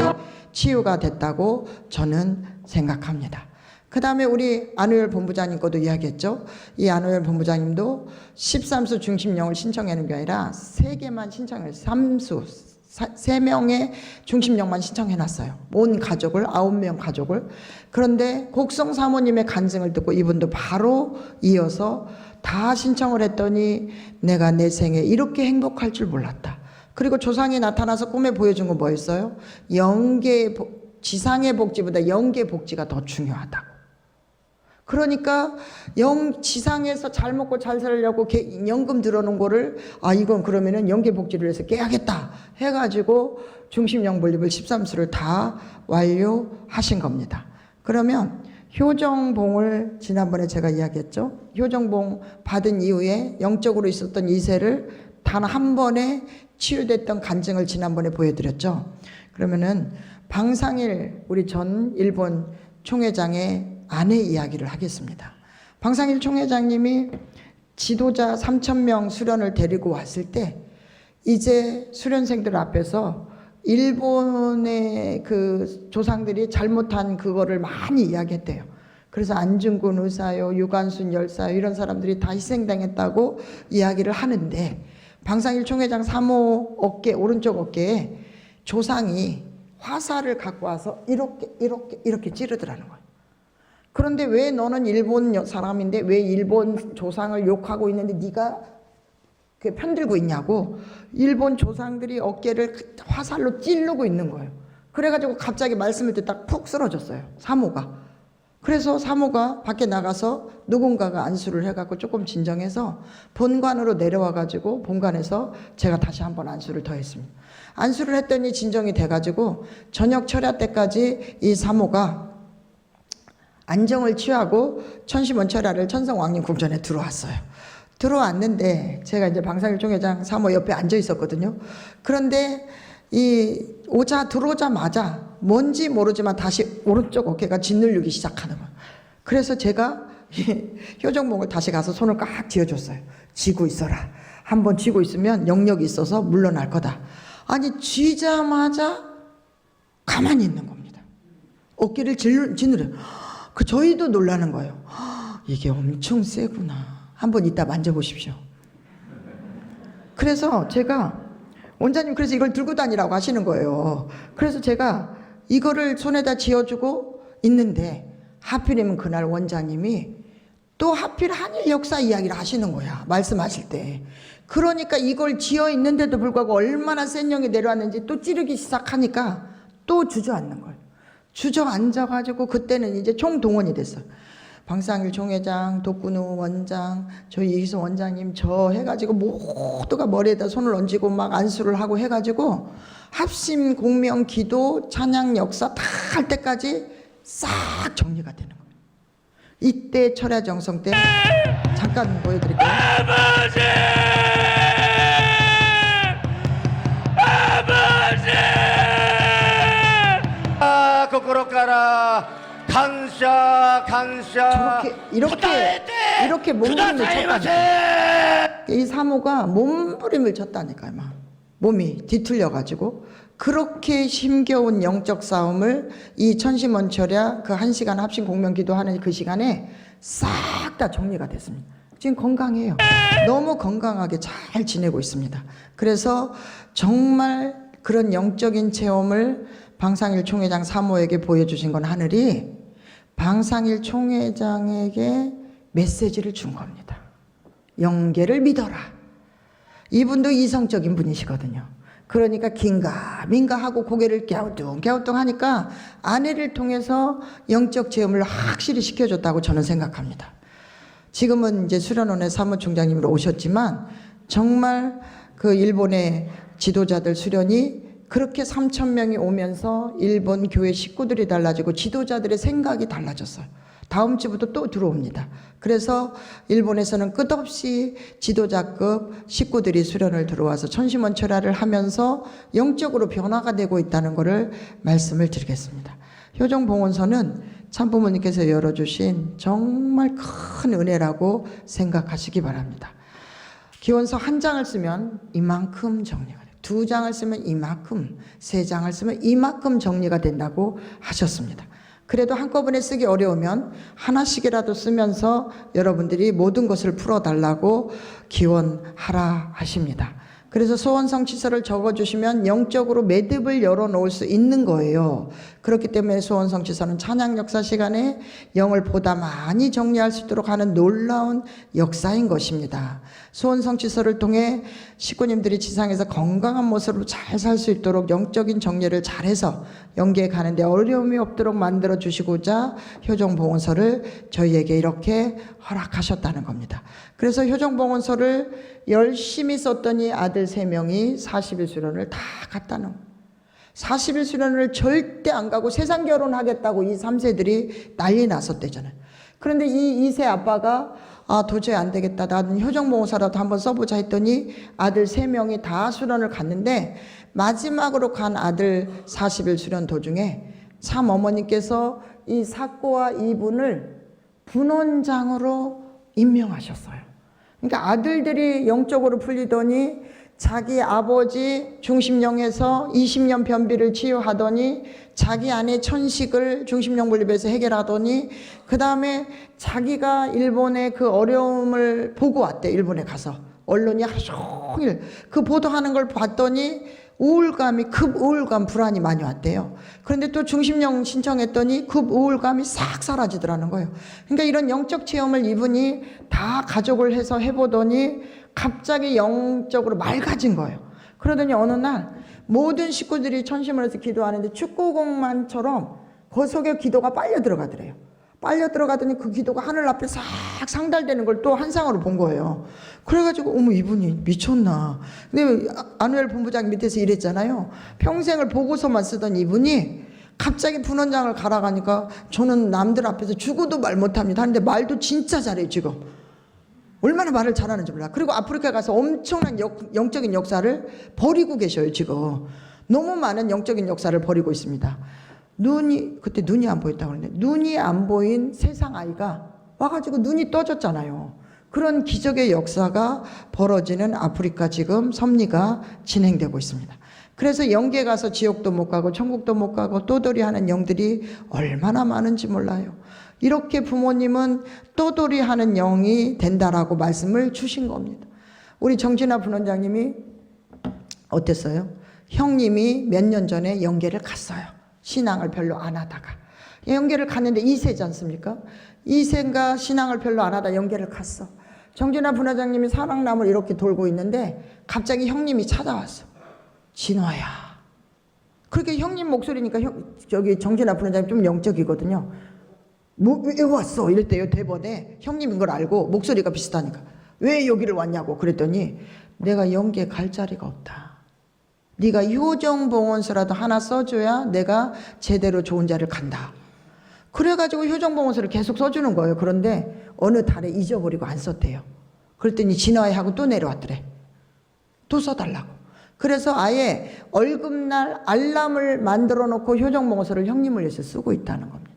치유가 됐다고 저는 생각합니다. 그 다음에 우리 안우열 본부장님 것도 이야기했죠. 이 안우열 본부장님도 13수 중심령을 신청하는 게 아니라 3개만 신청해요. 3수, 3명의 중심령만 신청해놨어요. 온 가족을, 9명 가족을. 그런데 곡성 사모님의 간증을 듣고 이분도 바로 이어서 다 신청을 했더니 내가 내 생에 이렇게 행복할 줄 몰랐다. 그리고 조상이 나타나서 꿈에 보여준 건 뭐였어요? 지상의 복지보다 영계 복지가 더 중요하다고. 그러니까 지상에서 잘 먹고 잘 살려고 연금 들어놓은 거를 이건 그러면은 영계복지를 해서 깨야겠다 해가지고 중심령 분립을 13수를 다 완료하신 겁니다. 그러면 효정봉을 지난번에 제가 이야기했죠. 효정봉 받은 이후에 영적으로 있었던 이세를 단 한 번에 치유됐던 간증을 지난번에 보여드렸죠. 그러면은 방상일 우리 전 일본 총회장의 아내 이야기를 하겠습니다. 방상일 총회장님이 지도자 3,000명 수련을 데리고 왔을 때 이제 수련생들 앞에서 일본의 그 조상들이 잘못한 그거를 많이 이야기했대요. 그래서 안중근 의사요, 유관순 열사요 이런 사람들이 다 희생당했다고 이야기를 하는데 방상일 총회장 사모 어깨, 오른쪽 어깨에 조상이 화살을 갖고 와서 이렇게 찌르더라는 거예요. 그런데 왜 너는 일본 사람인데 왜 일본 조상을 욕하고 있는데 네가 편들고 있냐고 일본 조상들이 어깨를 화살로 찌르고 있는 거예요. 그래가지고 갑자기 말씀을 듣다가 푹 쓰러졌어요. 사모가. 그래서 사모가 밖에 나가서 누군가가 안수를 해갖고 조금 진정해서 본관으로 내려와가지고 본관에서 제가 다시 한번 안수를 더 했습니다. 안수를 했더니 진정이 돼가지고 저녁 철야 때까지 이 사모가 안정을 취하고 천시먼철야를 천성왕님 궁전에 들어왔어요. 들어왔는데 제가 이제 방상일 총회장 사모 옆에 앉아 있었거든요. 그런데 들어오자마자 뭔지 모르지만 다시 오른쪽 어깨가 짓눌리기 시작하는 거예요. 그래서 제가 효정봉을 다시 가서 손을 꽉 쥐어줬어요. 쥐고 있어라. 한번 쥐고 있으면 영역이 있어서 물러날 거다. 아니 쥐자마자 가만히 있는 겁니다. 어깨를 짓누려요. 저희도 놀라는 거예요. 이게 엄청 세구나. 한번 이따 만져보십시오. 그래서 제가 원장님 그래서 이걸 들고 다니라고 하시는 거예요. 그래서 제가 이거를 손에다 쥐어주고 있는데 하필이면 그날 원장님이 또 하필 한일 역사 이야기를 하시는 거야. 말씀하실 때. 그러니까 이걸 쥐어 있는데도 불구하고 얼마나 센 영이 내려왔는지 또 찌르기 시작하니까 또 주저앉는 거예요. 주저앉아가지고 그때는 이제 총동원이 됐어요. 방상일 총회장, 독군우 원장, 저희 이기수 원장님 저 해가지고 모두가 머리에다 손을 얹고 막 안수를 하고 해가지고 합심, 공명, 기도, 찬양, 역사 다 할 때까지 싹 정리가 되는 겁니다. 이때 철야 정성 때 잠깐 보여드릴게요. 아버지! 아버지! 거꾸로 가라. 감사. 이렇게 몸부림을 쳤다니까요. 이 사모가 몸부림을 쳤다니까요. 막 몸이 뒤틀려가지고 그렇게 힘겨운 영적 싸움을 이 천시먼철야 그 1시간 합심 공명 기도하는 그 시간에 싹 다 정리가 됐습니다. 지금 건강해요. 너무 건강하게 잘 지내고 있습니다. 그래서 정말 그런 영적인 체험을 방상일 총회장 사모에게 보여주신 건 하늘이 방상일 총회장에게 메시지를 준 겁니다. 영계를 믿어라. 이분도 이성적인 분이시거든요. 그러니까 긴가민가 하고 고개를 갸우뚱 하니까 아내를 통해서 영적 체험을 확실히 시켜줬다고 저는 생각합니다. 지금은 이제 수련원의 사무총장님으로 오셨지만 정말 그 일본의 지도자들 수련이 그렇게 3,000명이 오면서 일본 교회 식구들이 달라지고 지도자들의 생각이 달라졌어요. 다음 주부터 또 들어옵니다. 그래서 일본에서는 끝없이 지도자급 식구들이 수련을 들어와서 천시먼철야를 하면서 영적으로 변화가 되고 있다는 것을 말씀을 드리겠습니다. 효정봉원서는 참부모님께서 열어주신 정말 큰 은혜라고 생각하시기 바랍니다. 기원서 1장을 쓰면 이만큼 정리가 돼요. 2장을 쓰면 이만큼, 3장을 쓰면 이만큼 정리가 된다고 하셨습니다. 그래도 한꺼번에 쓰기 어려우면 하나씩이라도 쓰면서 여러분들이 모든 것을 풀어달라고 기원하라 하십니다. 그래서 소원 성취서를 적어주시면 영적으로 매듭을 열어놓을 수 있는 거예요. 그렇기 때문에 소원 성취서는 찬양 역사 시간에 영을 보다 많이 정리할 수 있도록 하는 놀라운 역사인 것입니다. 소원 성취서를 통해 식구님들이 지상에서 건강한 모습으로 잘 살 수 있도록 영적인 정리를 잘해서 영계에 가는데 어려움이 없도록 만들어 주시고자 효정봉헌서를 저희에게 이렇게 허락하셨다는 겁니다. 그래서 효정봉헌서를 열심히 썼더니 아들 3명이 40일 수련을 다 갔다는 거예요. 40일 수련을 절대 안 가고 세상 결혼하겠다고 이 3세들이 난리 났었대잖아요. 그런데 이 2세 아빠가 도저히 안 되겠다. 나는 효정봉헌서라도 한번 써보자 했더니 아들 3명이 다 수련을 갔는데 마지막으로 간 아들 40일 수련 도중에 참 어머니께서 이 사꼬와 이분을 분원장으로 임명하셨어요. 그러니까 아들들이 영적으로 풀리더니 자기 아버지 중심령에서 20년 변비를 치유하더니 자기 아내 천식을 중심령 분립에서 해결하더니 그 다음에 자기가 일본의 그 어려움을 보고 왔대. 일본에 가서 언론이 하루 종일 그 보도하는 걸 봤더니 우울감이 급 우울감 불안이 많이 왔대요. 그런데 또 중심령 신청했더니 급 우울감이 싹 사라지더라는 거예요. 그러니까 이런 영적 체험을 이분이 다 가족을 해서 해보더니 갑자기 영적으로 맑아진 거예요. 그러더니 어느 날 모든 식구들이 천심을 해서 기도하는데 축구공만처럼 그 속에 기도가 빨려 들어가더래요. 빨려 들어가더니 그 기도가 하늘 앞에 싹 상달되는 걸 또 한상으로 본 거예요. 그래가지고 어머 이분이 미쳤나. 근데 안우엘 본부장 밑에서 일했잖아요. 평생을 보고서만 쓰던 이분이 갑자기 분원장을 가라 가니까 저는 남들 앞에서 죽어도 말 못합니다 하는데 말도 진짜 잘해요 지금. 얼마나 말을 잘하는지 몰라. 그리고 아프리카 가서 엄청난 영적인 역사를 벌이고 계셔요 지금. 너무 많은 영적인 역사를 벌이고 있습니다. 그때 눈이 안 보였다고 그러는데 눈이 안 보인 세상 아이가 와가지고 눈이 떠졌잖아요. 그런 기적의 역사가 벌어지는 아프리카 지금 섭리가 진행되고 있습니다. 그래서 영계 가서 지옥도 못 가고 천국도 못 가고 떠돌이 하는 영들이 얼마나 많은지 몰라요. 이렇게 부모님은 떠돌이 하는 영이 된다라고 말씀을 주신 겁니다. 우리 정진아 분원장님이 어땠어요? 형님이 몇 년 전에 영계를 갔어요. 신앙을 별로 안 하다가 영계를 갔는데 2세지 않습니까? 2세인가 신앙을 별로 안 하다 영계를 갔어. 정진아 분원장님이 사랑나무를 이렇게 돌고 있는데 갑자기 형님이 찾아왔어. 진화야. 그렇게 형님 목소리니까 저기 정진아 분원장님 좀 영적이거든요. 왜 왔어? 이럴 때요 대번에 형님인 걸 알고 목소리가 비슷하니까 왜 여기를 왔냐고 그랬더니 내가 영계 갈 자리가 없다. 네가 효정봉헌서라도 하나 써줘야 내가 제대로 좋은 자리를 간다. 그래가지고 효정봉헌서를 계속 써주는 거예요. 그런데 어느 달에 잊어버리고 안 썼대요. 그랬더니 진화해 하고 또 내려왔더래. 또 써달라고. 그래서 아예 월급날 알람을 만들어 놓고 효정봉헌서를 형님을 위해서 쓰고 있다는 겁니다.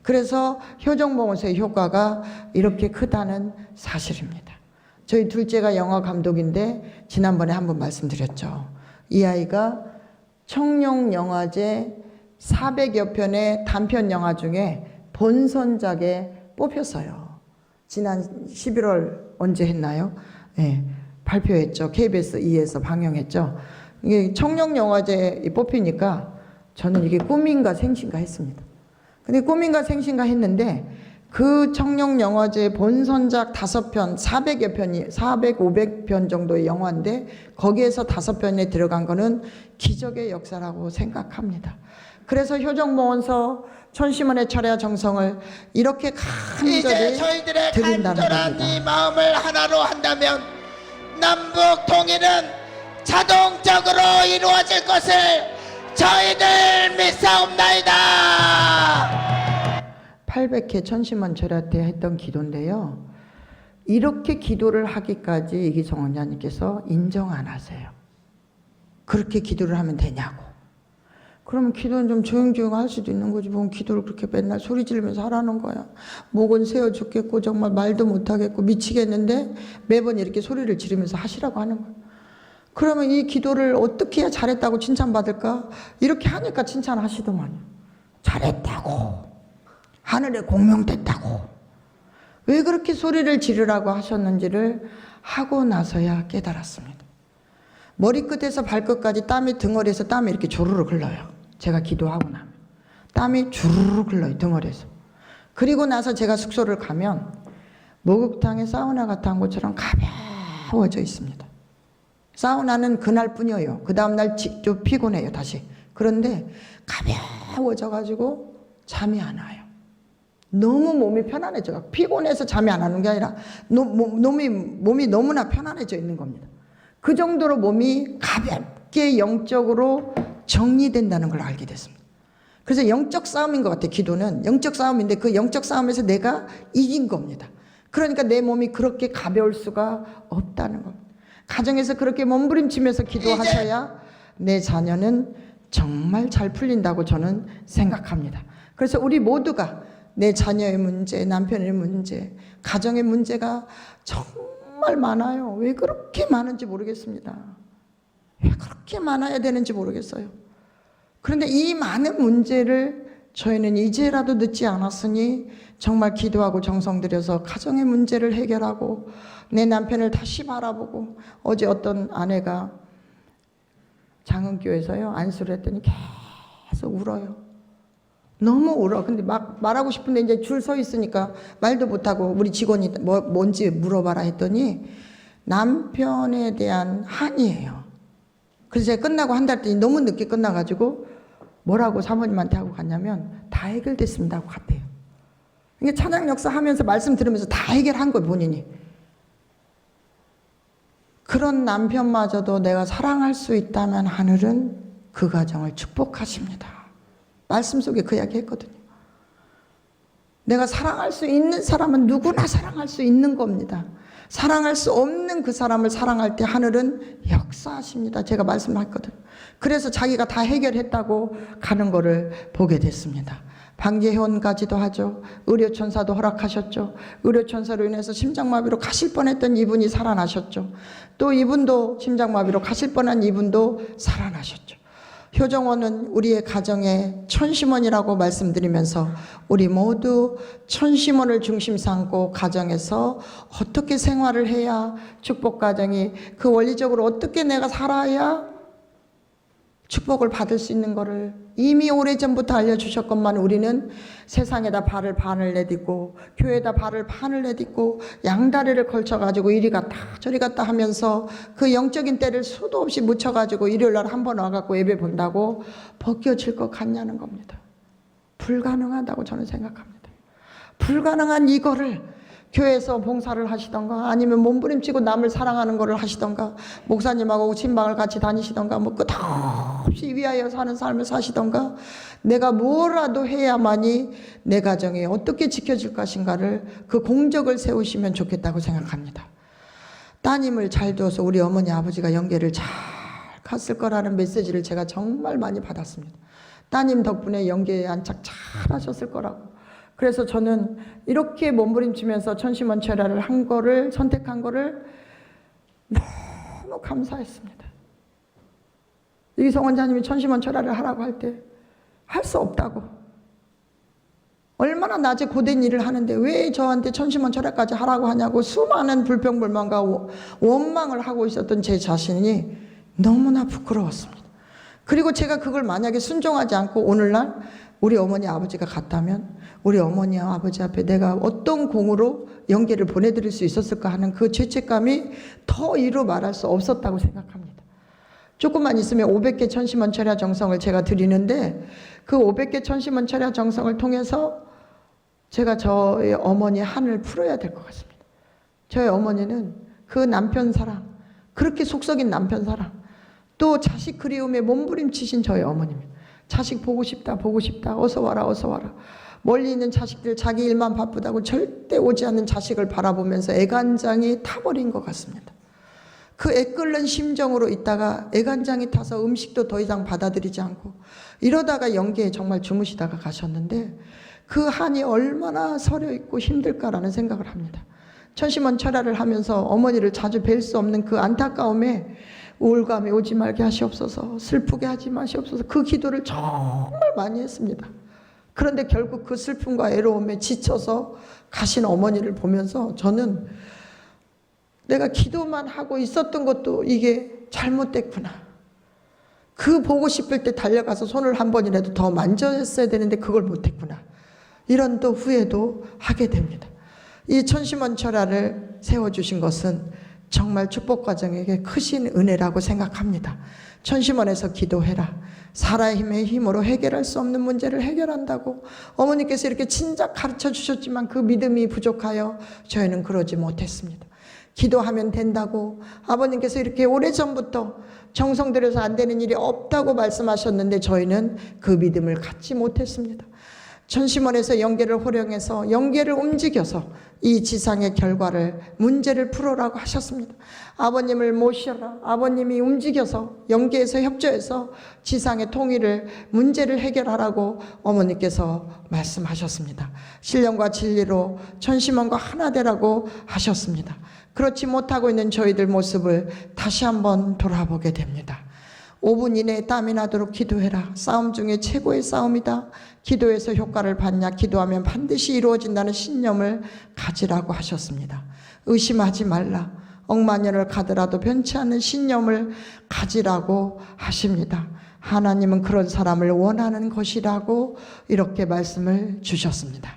그래서 효정봉헌서의 효과가 이렇게 크다는 사실입니다. 저희 둘째가 영화 감독인데 지난번에 한번 말씀드렸죠. 이 아이가 청룡영화제 400여 편의 단편 영화 중에 본선작에 뽑혔어요. 지난 11월 언제 했나요? 네, 발표했죠. KBS 2에서 방영했죠. 이게 청룡영화제에 뽑히니까 저는 이게 꿈인가 생신가 했습니다. 근데 꿈인가 생신가 했는데 그 청룡영화제 본선작 5편, 400여 편이 400, 500편 정도의 영화인데 거기에서 5편에 들어간 거는 기적의 역사라고 생각합니다. 그래서 효정봉헌서 천심원의 철야 정성을 이렇게 간절히 이제 저희들의 드린다는 간절한 겁니다. 이 마음을 하나로 한다면 남북 통일은 자동적으로 이루어질 것을 저희들 믿사옵나이다. 800회 천심원 철야 때 했던 기도인데요. 이렇게 기도를 하기까지 이기성 원장님께서 인정 안 하세요. 그렇게 기도를 하면 되냐고. 그러면 기도는 좀 조용조용 할 수도 있는 거지. 뭐 기도를 그렇게 맨날 소리 지르면서 하라는 거야. 목은 세어 죽겠고 정말 말도 못하겠고 미치겠는데 매번 이렇게 소리를 지르면서 하시라고 하는 거야. 그러면 이 기도를 어떻게 해야 잘했다고 칭찬받을까? 이렇게 하니까 칭찬하시더만요. 잘했다고. 하늘에 공명됐다고. 왜 그렇게 소리를 지르라고 하셨는지를 하고 나서야 깨달았습니다. 머리끝에서 발끝까지 땀이 덩어리에서 땀이 이렇게 조르르 흘러요. 제가 기도하고 나면 땀이 주르르 흘러요, 덩어리에서. 그리고 나서 제가 숙소를 가면 목욕탕에 사우나 갔다 온 것처럼 가벼워져 있습니다. 사우나는 그날뿐이에요. 그 다음날 좀 피곤해요, 다시. 그런데 가벼워져 가지고 잠이 안 와요. 너무 몸이 편안해져요. 피곤해서 잠이 안 오는 게 아니라 몸이 너무나 편안해져 있는 겁니다. 그 정도로 몸이 가볍게 영적으로 정리된다는 걸 알게 됐습니다. 그래서 영적 싸움인 것 같아요. 기도는 영적 싸움인데 그 영적 싸움에서 내가 이긴 겁니다. 그러니까 내 몸이 그렇게 가벼울 수가 없다는 겁니다. 가정에서 그렇게 몸부림치면서 기도하셔야 내 자녀는 정말 잘 풀린다고 저는 생각합니다. 그래서 우리 모두가 내 자녀의 문제, 남편의 문제, 가정의 문제가 정말 많아요. 왜 그렇게 많은지 모르겠습니다. 왜 그렇게 많아야 되는지 모르겠어요. 그런데 이 많은 문제를 저희는 이제라도 늦지 않았으니 정말 기도하고 정성 들여서 가정의 문제를 해결하고 내 남편을 다시 바라보고, 어제 어떤 아내가 장흥교에서요 안수를 했더니 계속 울어요. 너무 울어. 근데 막 말하고 싶은데 이제 줄 서 있으니까 말도 못하고 우리 직원이 뭔지 물어봐라 했더니 남편에 대한 한이에요. 그래서 제가 끝나고 한 달 뒤 너무 늦게 끝나가지고 뭐라고 사모님한테 하고 갔냐면 다 해결됐습니다 하고 갔대요. 이게 찬양 역사 하면서 말씀 들으면서 다 해결한 거예요, 본인이. 그런 남편마저도 내가 사랑할 수 있다면 하늘은 그 가정을 축복하십니다. 말씀 속에 그 이야기 했거든요. 내가 사랑할 수 있는 사람은 누구나 사랑할 수 있는 겁니다. 사랑할 수 없는 그 사람을 사랑할 때 하늘은 역사하십니다. 제가 말씀했거든요. 그래서 자기가 다 해결했다고 가는 거를 보게 됐습니다. 방계회원까지도 하죠. 의료천사도 허락하셨죠. 의료천사로 인해서 심장마비로 가실 뻔했던 이분이 살아나셨죠. 또 이분도 심장마비로 가실 뻔한 이분도 살아나셨죠. 효정원은 우리의 가정의 천심원이라고 말씀드리면서 우리 모두 천심원을 중심 삼고 가정에서 어떻게 생활을 해야 축복 가정이 그 원리적으로 어떻게 내가 살아야 축복을 받을 수 있는 거를 이미 오래전부터 알려주셨건만 우리는 세상에다 발을 반을 내딛고 교회에다 발을 반을 내딛고 양다리를 걸쳐가지고 이리 갔다 저리 갔다 하면서 그 영적인 때를 수도 없이 묻혀가지고 일요일날 한 번 와갖고 예배 본다고 벗겨질 것 같냐는 겁니다. 불가능하다고 저는 생각합니다. 불가능한 이거를 교회에서 봉사를 하시던가 아니면 몸부림치고 남을 사랑하는 거를 하시던가 목사님하고 신방을 같이 다니시던가 뭐 끝없이 위하여 사는 삶을 사시던가 내가 뭐라도 해야만이 내 가정이 어떻게 지켜질 것인가를 그 공적을 세우시면 좋겠다고 생각합니다. 따님을 잘 두어서 우리 어머니 아버지가 연계를 잘 갔을 거라는 메시지를 제가 정말 많이 받았습니다. 따님 덕분에 연계에 안착 잘 하셨을 거라고. 그래서 저는 이렇게 몸부림치면서 천심원철야를 한 거를 선택한 거를 너무 감사했습니다. 이기성 원장님이 천심원철야를 하라고 할 때 할 수 없다고. 얼마나 낮에 고된 일을 하는데 왜 저한테 천심원철야까지 하라고 하냐고 수많은 불평불만과 원망을 하고 있었던 제 자신이 너무나 부끄러웠습니다. 그리고 제가 그걸 만약에 순종하지 않고 오늘날 우리 어머니 아버지가 갔다면 우리 어머니 아버지 앞에 내가 어떤 공으로 연계를 보내드릴 수 있었을까 하는 그 죄책감이 더 이루 말할 수 없었다고 생각합니다. 조금만 있으면 500개 천심원철야 정성을 제가 드리는데 그 500개 천심원철야 정성을 통해서 제가 저의 어머니 한을 풀어야 될 것 같습니다. 저희 어머니는 그 남편 사랑, 그렇게 속썩인 남편 사랑, 또 자식 그리움에 몸부림치신 저희 어머니입니다. 자식 보고 싶다 보고 싶다 어서 와라 어서 와라. 멀리 있는 자식들 자기 일만 바쁘다고 절대 오지 않는 자식을 바라보면서 애간장이 타버린 것 같습니다. 그 애끓는 심정으로 있다가 애간장이 타서 음식도 더 이상 받아들이지 않고 이러다가 연계에 정말 주무시다가 가셨는데 그 한이 얼마나 서려있고 힘들까라는 생각을 합니다. 천심원철야를 하면서 어머니를 자주 뵐 수 없는 그 안타까움에 우울감이 오지 말게 하시옵소서, 슬프게 하지 마시옵소서, 그 기도를 정말 많이 했습니다. 그런데 결국 그 슬픔과 애로움에 지쳐서 가신 어머니를 보면서 저는 내가 기도만 하고 있었던 것도 이게 잘못됐구나. 그 보고 싶을 때 달려가서 손을 한 번이라도 더 만졌어야 되는데 그걸 못했구나. 이런 또 후회도 하게 됩니다. 이 천심원 철야를 세워주신 것은 정말 축복가정에게 크신 은혜라고 생각합니다. 천심원에서 기도해라. 사라의 힘으로 해결할 수 없는 문제를 해결한다고 어머니께서 이렇게 진작 가르쳐 주셨지만 그 믿음이 부족하여 저희는 그러지 못했습니다. 기도하면 된다고 아버님께서 이렇게 오래전부터 정성 들여서 안 되는 일이 없다고 말씀하셨는데 저희는 그 믿음을 갖지 못했습니다. 천심원에서 영계를 호령해서 영계를 움직여서 이 지상의 결과를 문제를 풀어라고 하셨습니다. 아버님을 모셔라. 아버님이 움직여서 영계에서 협조해서 지상의 통일을 문제를 해결하라고 어머니께서 말씀하셨습니다. 신령과 진리로 천심원과 하나 되라고 하셨습니다. 그렇지 못하고 있는 저희들 모습을 다시 한번 돌아보게 됩니다. 5분 이내에 땀이 나도록 기도해라. 싸움 중에 최고의 싸움이다. 기도해서 효과를 받냐. 기도하면 반드시 이루어진다는 신념을 가지라고 하셨습니다. 의심하지 말라. 억만년을 가더라도 변치 않는 신념을 가지라고 하십니다. 하나님은 그런 사람을 원하는 것이라고 이렇게 말씀을 주셨습니다.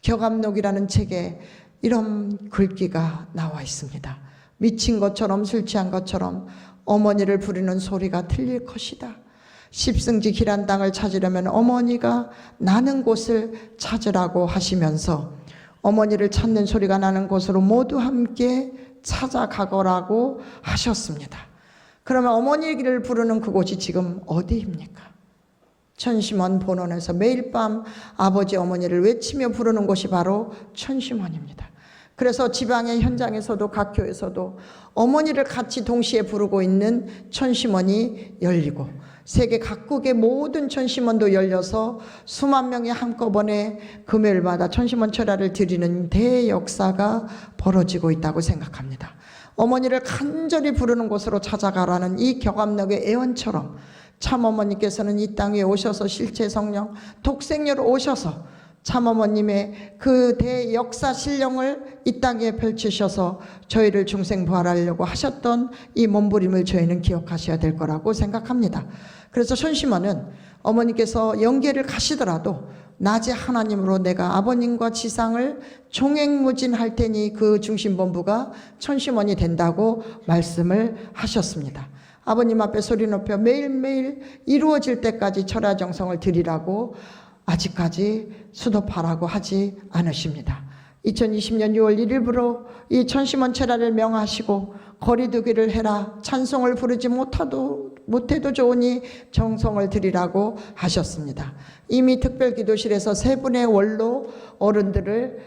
격암록이라는 책에 이런 글귀가 나와 있습니다. 미친 것처럼 술 취한 것처럼 어머니를 부르는 소리가 들릴 것이다. 십승지 길한 땅을 찾으려면 어머니가 나는 곳을 찾으라고 하시면서 어머니를 찾는 소리가 나는 곳으로 모두 함께 찾아가거라고 하셨습니다. 그러면 어머니를 부르는 그곳이 지금 어디입니까? 천심원 본원에서 매일 밤 아버지 어머니를 외치며 부르는 곳이 바로 천심원입니다. 그래서 지방의 현장에서도 각 교회에서도 어머니를 같이 동시에 부르고 있는 천심원이 열리고 세계 각국의 모든 천심원도 열려서 수만 명이 한꺼번에 금요일마다 천심원 철야를 드리는 대역사가 벌어지고 있다고 생각합니다. 어머니를 간절히 부르는 곳으로 찾아가라는 이 격암록의 애원처럼 참어머니께서는 이 땅에 오셔서 실체 성령 독생녀로 오셔서 참어머님의 그 대역사 신령을 이 땅에 펼치셔서 저희를 중생부활하려고 하셨던 이 몸부림을 저희는 기억하셔야 될 거라고 생각합니다. 그래서 천심원은 어머니께서 영계를 가시더라도 낮에 하나님으로 내가 아버님과 지상을 종횡무진할 테니 그 중심본부가 천심원이 된다고 말씀을 하셨습니다. 아버님 앞에 소리 높여 매일매일 이루어질 때까지 철야정성을 드리라고 아직까지 수도파라고 하지 않으십니다. 2020년 6월 1일부로 이 천심원 철야를 명하시고 거리두기를 해라. 찬송을 부르지 못해도 좋으니 정성을 드리라고 하셨습니다. 이미 특별기도실에서 세 분의 원로 어른들을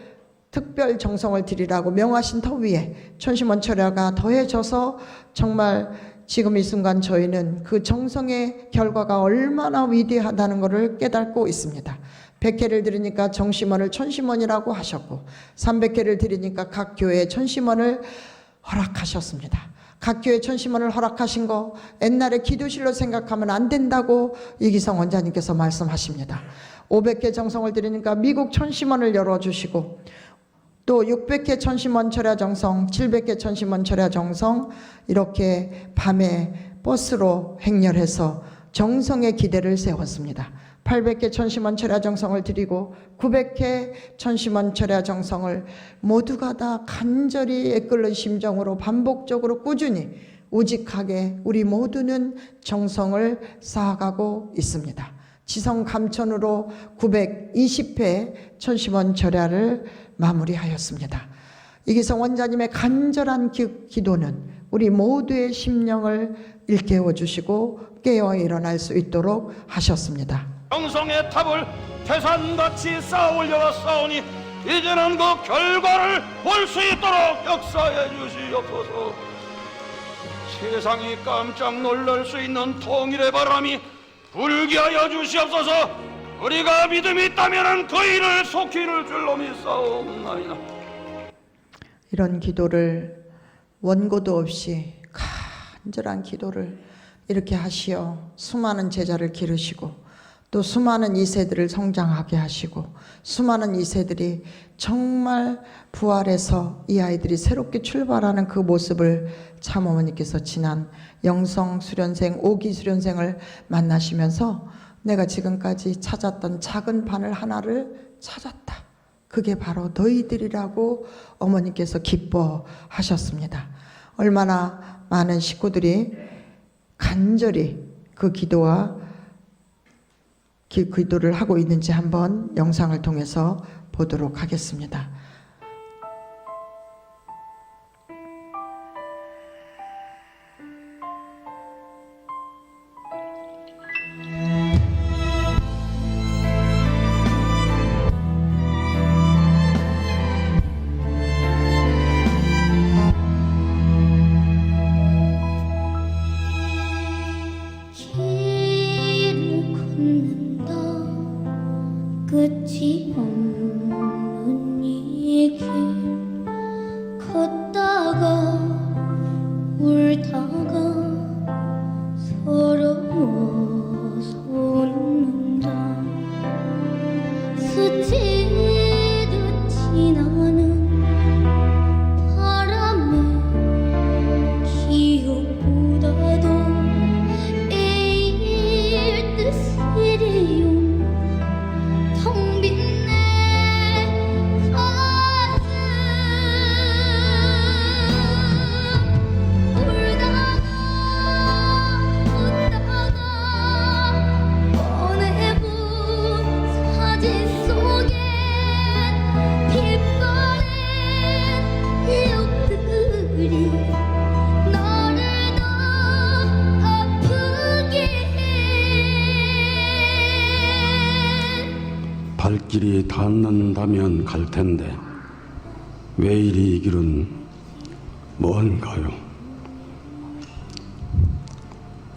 특별 정성을 드리라고 명하신 터 위에 천심원 철야가 더해져서 정말 지금 이 순간 저희는 그 정성의 결과가 얼마나 위대하다는 것을 깨닫고 있습니다. 100회를 드리니까 정심원을 천심원이라고 하셨고 300회를 드리니까 각 교회에 천심원을 허락하셨습니다. 각 교회 천심원을 허락하신 거 옛날에 기도실로 생각하면 안 된다고 이기성 원장님께서 말씀하십니다. 500회 정성을 드리니까 미국 천심원을 열어주시고 또 600회 천심원 철야 정성, 700회 천심원 철야 정성 이렇게 밤에 버스로 행렬해서 정성의 기대를 세웠습니다. 800회 천심원 철야 정성을 드리고 900회 천심원 철야 정성을 모두가 다 간절히 애끓는 심정으로 반복적으로 꾸준히 우직하게 우리 모두는 정성을 쌓아가고 있습니다. 지성 감천으로 920회 천심원 철야를 마무리하였습니다. 이기성 원장님의 간절한 기도는 우리 모두의 심령을 일깨워 주시고 깨어 일어날 수 있도록 하셨습니다. 정성의 탑을 태산같이 쌓아 올려왔사오니 이제는 그 결과를 볼 수 있도록 역사해 주시옵소서. 세상이 깜짝 놀랄 수 있는 통일의 바람이 불게 하여 주시옵소서. 우리가 믿음이 있다면 그 일을 속히 이룰 줄로 믿사옵나이다. 이런 기도를 원고도 없이 간절한 기도를 이렇게 하시어 수많은 제자를 기르시고 또 수많은 2세들을 성장하게 하시고 수많은 2세들이 정말 부활해서 이 아이들이 새롭게 출발하는 그 모습을 참어머니께서 지난 영성 수련생 5기 수련생을 만나시면서 내가 지금까지 찾았던 작은 바늘 하나를 찾았다. 그게 바로 너희들이라고 어머니께서 기뻐하셨습니다. 얼마나 많은 식구들이 간절히 그 기도를 하고 있는지 한번 영상을 통해서 보도록 하겠습니다. 끝이 없는 이 길 걷다가 울다가 서러워서 웃는다. 스치듯 지나는 바람에 기억보다도 애일 듯이래요. 텅 빈 내 가슴 울다가 웃다가 보내본 사진 속에 빛바랜 기억들이 너를 더 아프게 해. 발길이 닿는다면 갈 텐데 왜 이리 이 길은 먼가요?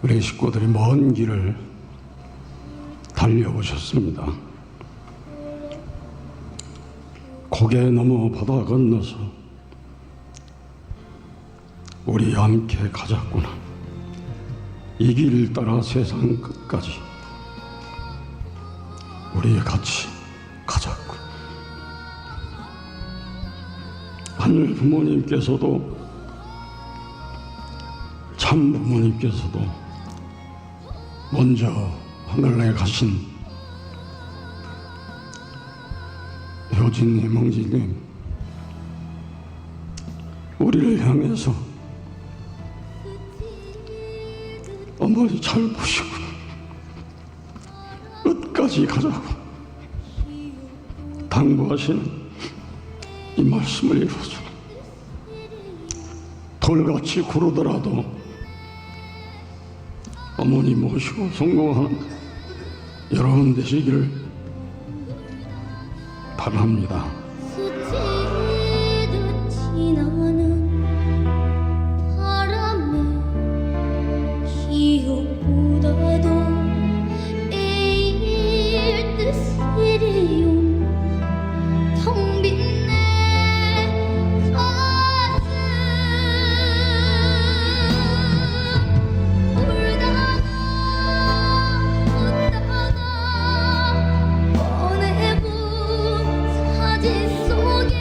우리 식구들이 먼 길을 달려오셨습니다. 고개 넘어 바다 건너서 우리 함께 가자꾸나. 이 길 따라 세상 끝까지 우리 같이 가자꾸. 하늘 부모님께서도 참 부모님께서도 먼저 하늘에 가신 효진님, 멍진님, 우리를 향해서 어머니 잘 보시고 끝까지 가자고 당부하시는 이 말씀을 이루어줘. 돌같이 구르더라도 어머니 모시고 성공하는 여러분 되시기를 바랍니다. 스치듯 지나는 바람에 기억보다도 애일 듯이래요. 텅 빈 내 가슴 울다가 웃다가 보내본 사진 속에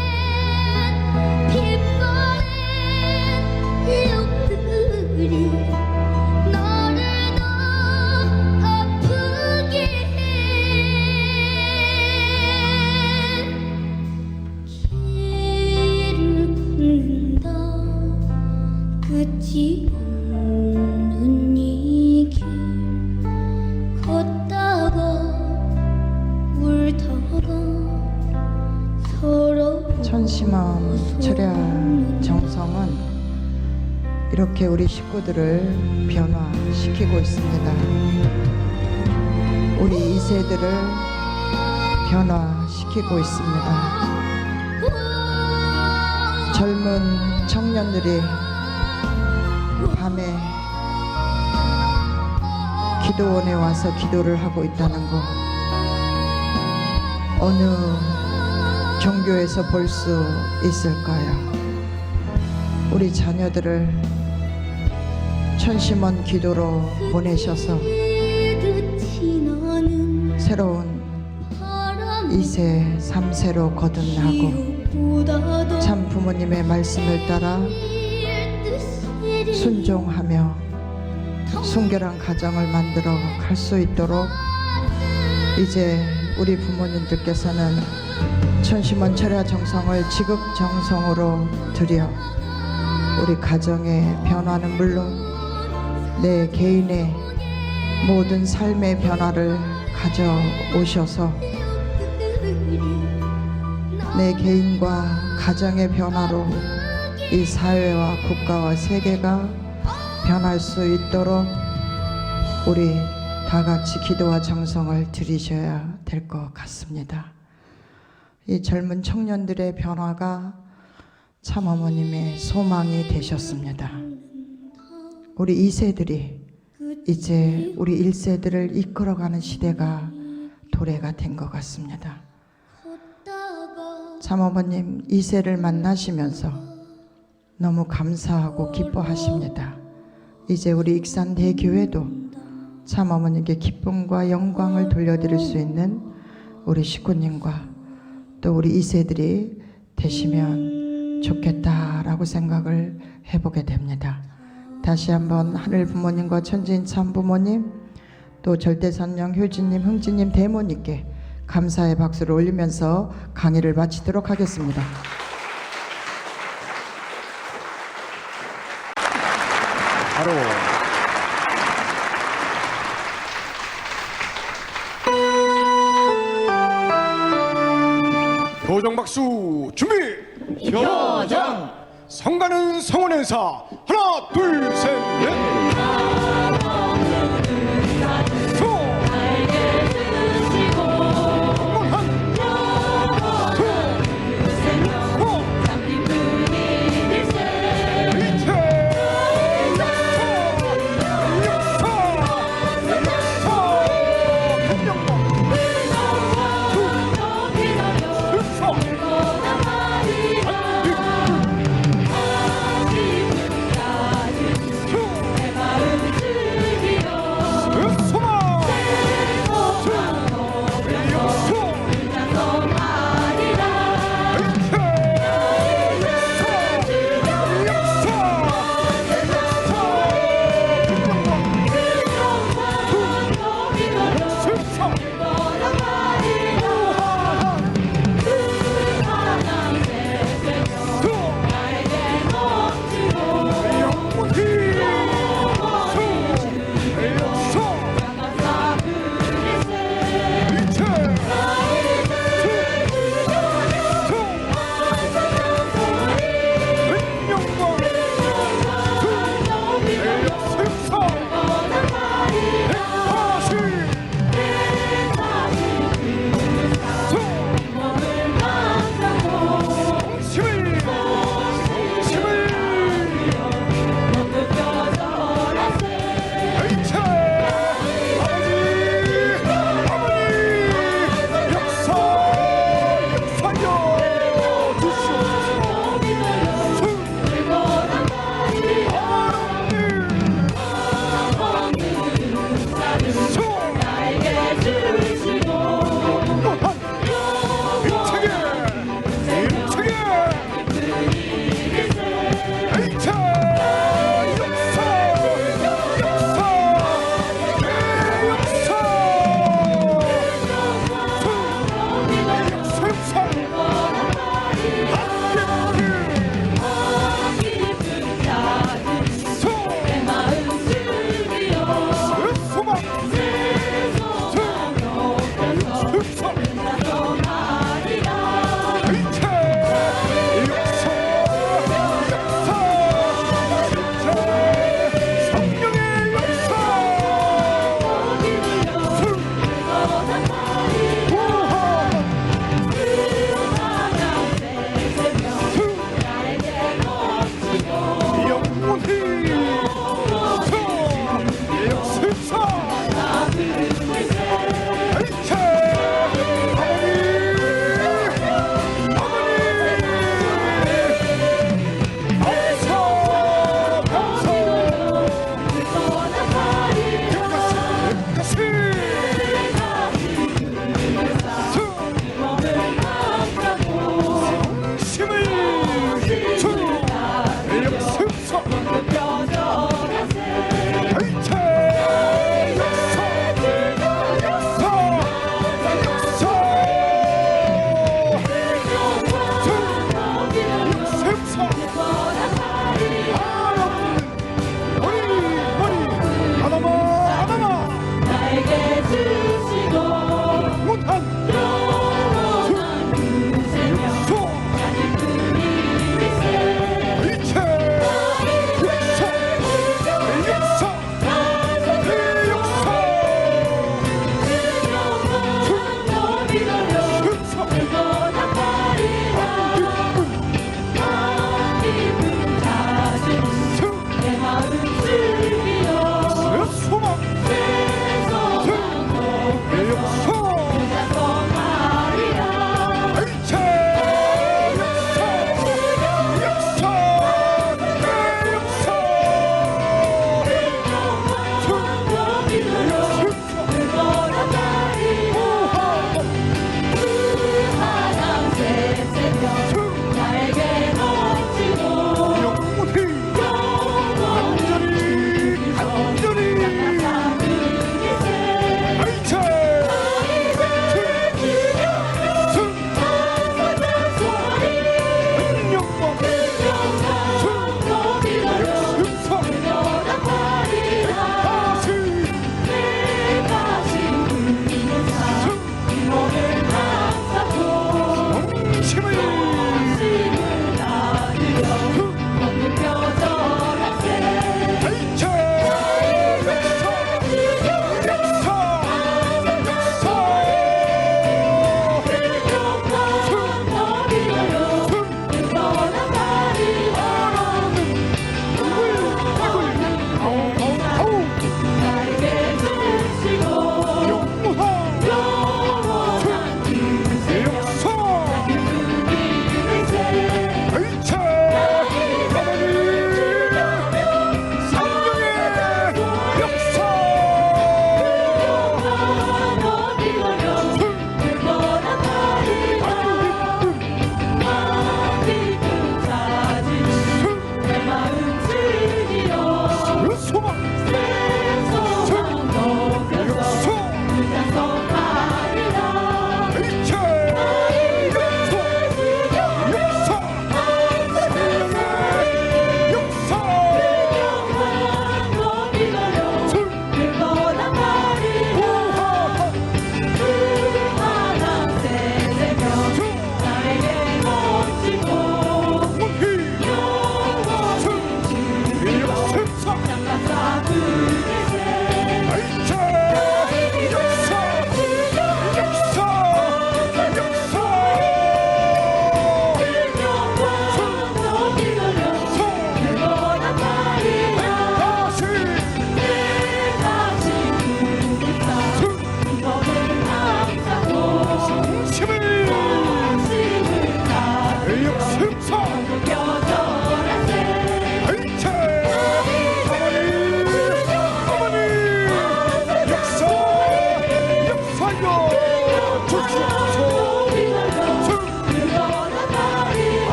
빛바랜 기억들이 너를 더 아프게 해. 길을 걷는다. 끝이 없는 이 길 걷다가 울다가 서러워. 천심원 철야 정성은 이렇게 우리 식구들을 변화시키고 있습니다. 우리 2세들을 변화시키고 있습니다. 젊은 청년들이 밤에 기도원에 와서 기도를 하고 있다는 거 어느 종교에서 볼 수 있을까요? 우리 자녀들을 천심원 기도로 보내셔서 스치듯 지나는 새로운 2세, 3세로 거듭나고 참 부모님의 말씀을 따라 순종하며 순결한 가정을 만들어 갈 수 있도록 이제 우리 부모님들께서는 천심원 철야 정성을 지극정성으로 드려 우리 가정의 변화는 물론 내 개인의 모든 삶의 변화를 가져오셔서 내 개인과 가정의 변화로 이 사회와 국가와 세계가 변할 수 있도록 우리 다 같이 기도와 정성을 들이셔야 될 것 같습니다. 이 젊은 청년들의 변화가 참 어머님의 소망이 되셨습니다. 우리 2세들이 이제 우리 1세들을 이끌어가는 시대가 도래가 된 것 같습니다. 참 어머님 2세를 만나시면서 너무 감사하고 기뻐하십니다. 이제 우리 익산대교회도 참 어머님께 기쁨과 영광을 돌려드릴 수 있는 우리 식구님과 또 우리 2세들이 되시면 좋겠다라고 생각을 해보게 됩니다. 다시 한번 하늘 부모님과 천지인 참 부모님 또 절대선영 효진님, 흥진님, 대모님께 감사의 박수를 올리면서 강의를 마치도록 하겠습니다. 바로 교정 박수 준비. 교정. 성가는 성원 행사 하나 둘 셋 넷.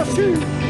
다시